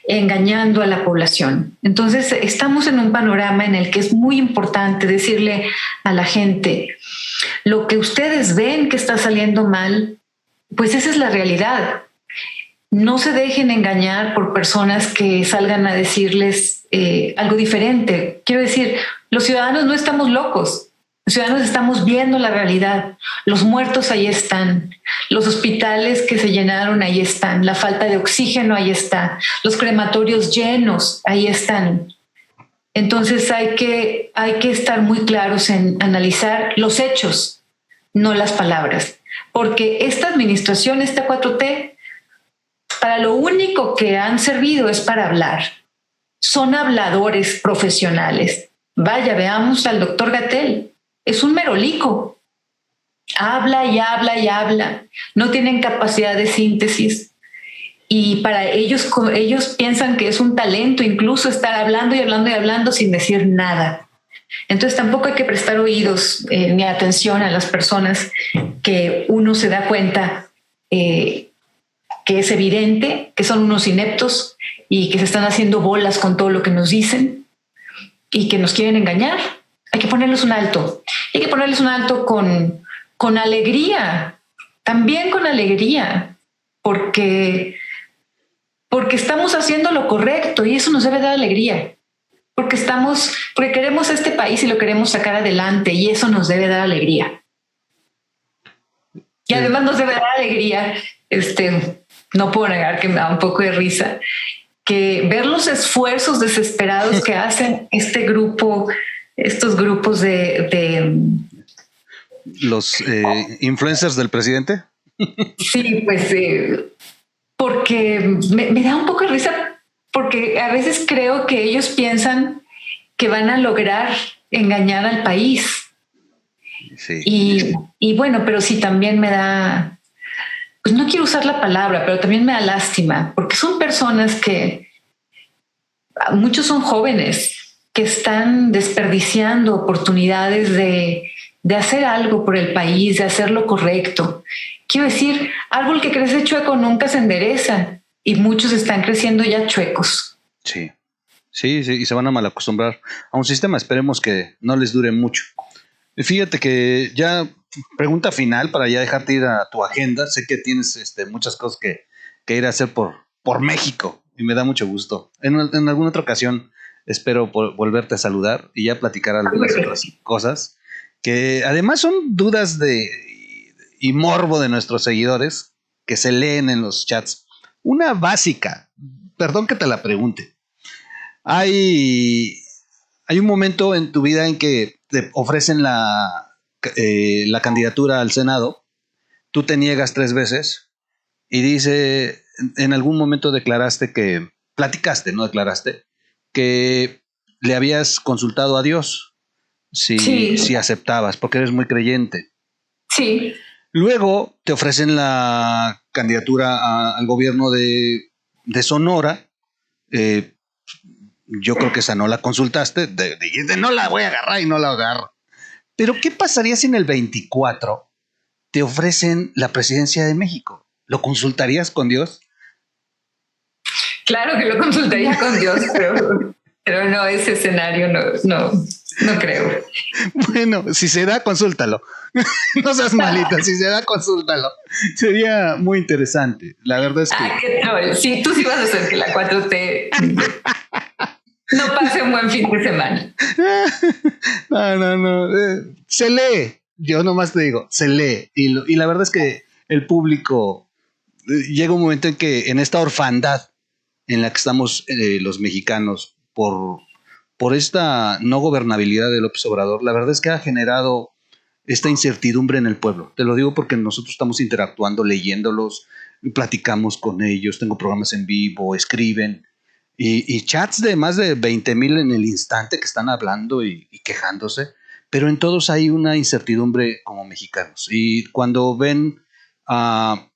engañando a la población. Entonces estamos en un panorama en el que es muy importante decirle a la gente: lo que ustedes ven que está saliendo mal, pues esa es la realidad. No se dejen engañar por personas que salgan a decirles algo diferente. Quiero decir, los ciudadanos no estamos locos. Los ciudadanos estamos viendo la realidad. Los muertos ahí están. Los hospitales que se llenaron ahí están. La falta de oxígeno ahí está. Los crematorios llenos ahí están. Entonces hay que estar muy claros en analizar los hechos, no las palabras. Porque esta administración, esta 4T, para lo único que han servido es para hablar. Son habladores profesionales. Vaya, veamos al doctor Gatell. Es un merolico. Habla y habla y habla. No tienen capacidad de síntesis. Y para ellos piensan que es un talento incluso estar hablando y hablando y hablando sin decir nada. Entonces tampoco hay que prestar oídos ni atención a las personas que uno se da cuenta que es evidente que son unos ineptos y que se están haciendo bolas con todo lo que nos dicen y que nos quieren engañar. Hay que ponerles un alto. Hay que ponerles un alto con alegría, también con alegría, porque estamos haciendo lo correcto y eso nos debe dar alegría. Porque queremos este país y lo queremos sacar adelante y eso nos debe dar alegría. Y además nos debe dar alegría, no puedo negar que me da un poco de risa, que ver los esfuerzos desesperados que hacen estos grupos de los influencers del presidente. Sí, pues porque me da un poco de risa, porque a veces creo que ellos piensan que van a lograr engañar al país. Sí. Y bueno, pero sí también me da, pues no quiero usar la palabra, pero también me da lástima, porque son personas que, muchos son jóvenes, que están desperdiciando oportunidades de hacer algo por el país, de hacer lo correcto. Quiero decir, árbol que crece chueco nunca se endereza y muchos están creciendo ya chuecos. Sí, sí, sí, y se van a malacostumbrar a un sistema. Esperemos que no les dure mucho. Fíjate que ya, pregunta final para ya dejarte ir a tu agenda. Sé que tienes muchas cosas que ir a hacer por México y me da mucho gusto. En alguna otra ocasión espero volverte a saludar y ya platicar algunas otras cosas que además son dudas y morbo de nuestros seguidores que se leen en los chats. Una básica, perdón que te la pregunte. Hay, hay un momento en tu vida en que te ofrecen la candidatura al Senado, tú te niegas 3 veces y dice, en algún momento platicaste, no declaraste, que le habías consultado a Dios si aceptabas, porque eres muy creyente. Sí. Luego te ofrecen la candidatura al gobierno de Sonora. Yo creo que esa no la consultaste. Dijiste, no la voy a agarrar y no la agarro. Pero ¿qué pasaría si en el 24 te ofrecen la presidencia de México? ¿Lo consultarías con Dios? Claro que lo consultaría con Dios, pero no, ese escenario no creo. Bueno, si se da, consúltalo. No seas malita, si se da, consúltalo. Sería muy interesante. La verdad es que... Ah, qué troll. Sí, tú sí vas a hacer que la 4T no pase un buen fin de semana. No. Se lee. Yo nomás te digo, se lee. Y la verdad es que el público llega un momento en que en esta orfandad en la que estamos los mexicanos por esta no gobernabilidad de López Obrador, la verdad es que ha generado esta incertidumbre en el pueblo. Te lo digo porque nosotros estamos interactuando, leyéndolos, platicamos con ellos, tengo programas en vivo, escriben, y chats de más de 20,000 en el instante que están hablando y quejándose, pero en todos hay una incertidumbre como mexicanos. Y cuando ven a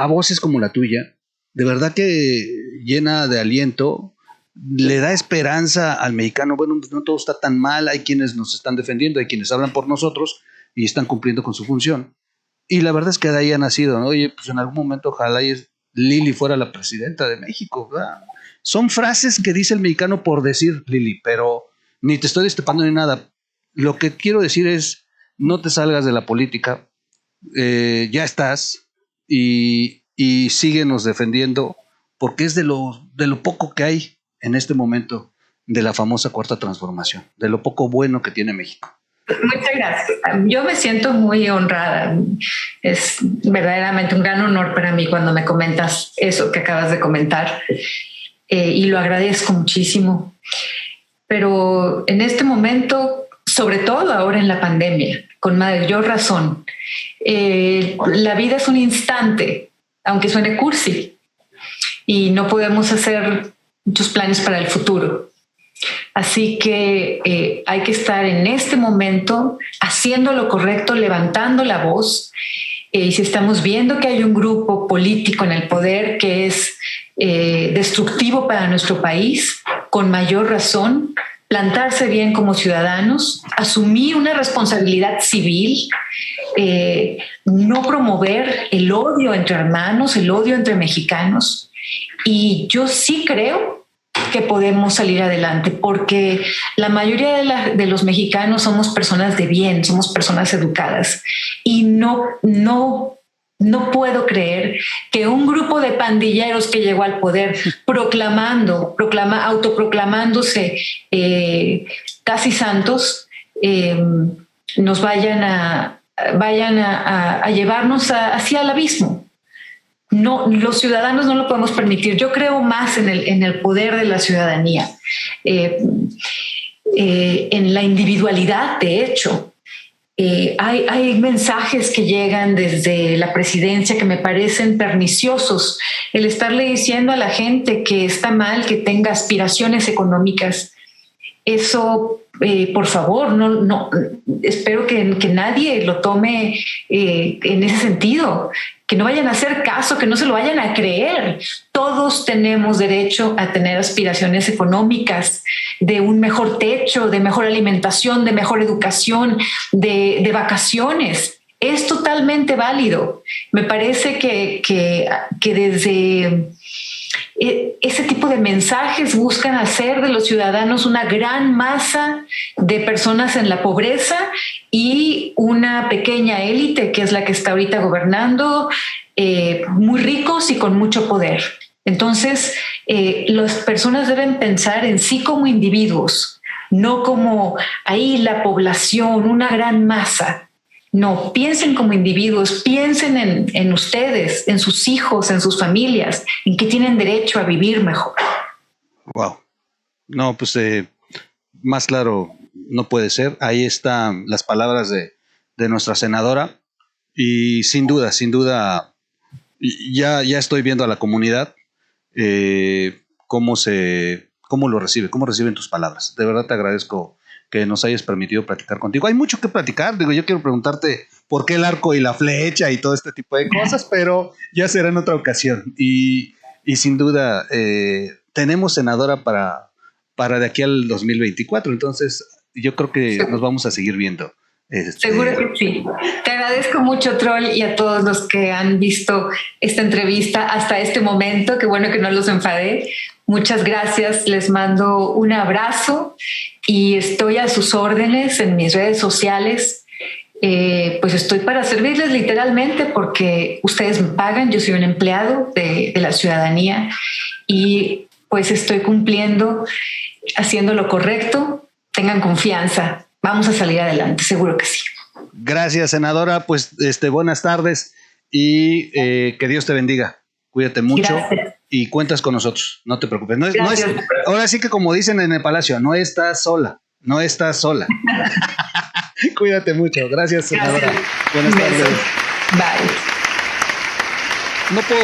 voces como la tuya, de verdad que llena de aliento, le da esperanza al mexicano. Bueno, pues no todo está tan mal, hay quienes nos están defendiendo, hay quienes hablan por nosotros y están cumpliendo con su función. Y la verdad es que de ahí ha nacido, ¿no? Oye, pues en algún momento ojalá Lili fuera la presidenta de México, ¿verdad? Son frases que dice el mexicano por decir, Lili, pero ni te estoy destapando ni nada. Lo que quiero decir es, no te salgas de la política, ya estás y síguenos defendiendo porque es de lo poco que hay en este momento de la famosa cuarta transformación, de lo poco bueno que tiene México. Muchas gracias. Yo me siento muy honrada. Es verdaderamente un gran honor para mí cuando me comentas eso que acabas de comentar y lo agradezco muchísimo. Pero en este momento, sobre todo ahora en la pandemia, con mayor razón, la vida es un instante, aunque suene cursi, y no podemos hacer muchos planes para el futuro. Así que hay que estar en este momento haciendo lo correcto, levantando la voz. Y si estamos viendo que hay un grupo político en el poder que es destructivo para nuestro país, con mayor razón, plantarse bien como ciudadanos, asumir una responsabilidad civil, no promover el odio entre hermanos, el odio entre mexicanos. Y yo sí creo que podemos salir adelante, porque la mayoría de los mexicanos somos personas de bien, somos personas educadas, y no puedo creer que un grupo de pandilleros que llegó al poder autoproclamándose casi santos, nos vayan a llevarnos hacia el abismo. No, los ciudadanos no lo podemos permitir. Yo creo más en el poder de la ciudadanía, en la individualidad, de hecho. Hay mensajes que llegan desde la presidencia que me parecen perniciosos. El estarle diciendo a la gente que está mal, que tenga aspiraciones económicas, eso por favor, no, espero que nadie lo tome en ese sentido, que no vayan a hacer caso, que no se lo vayan a creer. Todos tenemos derecho a tener aspiraciones económicas, de un mejor techo, de mejor alimentación, de mejor educación, de vacaciones. Es totalmente válido. Me parece que desde ese tipo de mensajes buscan hacer de los ciudadanos una gran masa de personas en la pobreza y una pequeña élite que es la que está ahorita gobernando, muy ricos y con mucho poder. Entonces, las personas deben pensar en sí como individuos, no como ahí la población, una gran masa. No, piensen como individuos, piensen en ustedes, en sus hijos, en sus familias, en que tienen derecho a vivir mejor. Wow. No, pues más claro no puede ser. Ahí están las palabras de nuestra senadora y sin duda, ya estoy viendo a la comunidad cómo lo recibe, cómo reciben tus palabras. De verdad te agradezco que nos hayas permitido platicar contigo. Hay mucho que platicar, digo, yo quiero preguntarte por qué el arco y la flecha y todo este tipo de cosas, pero ya será en otra ocasión. Y sin duda, tenemos senadora para de aquí al 2024, entonces yo creo que nos vamos a seguir viendo. Seguro que sí. Te agradezco mucho, Troll, y a todos los que han visto esta entrevista hasta este momento. Qué bueno que no los enfadé. Muchas gracias. Les mando un abrazo y estoy a sus órdenes en mis redes sociales. Pues estoy para servirles literalmente porque ustedes me pagan. Yo soy un empleado de la ciudadanía y pues estoy cumpliendo, haciendo lo correcto. Tengan confianza. Vamos a salir adelante, seguro que sí. Gracias, senadora. Pues buenas tardes y que Dios te bendiga. Cuídate mucho. Gracias. Y cuentas con nosotros. No te preocupes. Ahora sí que como dicen en el Palacio, no estás sola. No estás sola. Cuídate mucho. Gracias, senadora. Buenas tardes. Bye. No puedo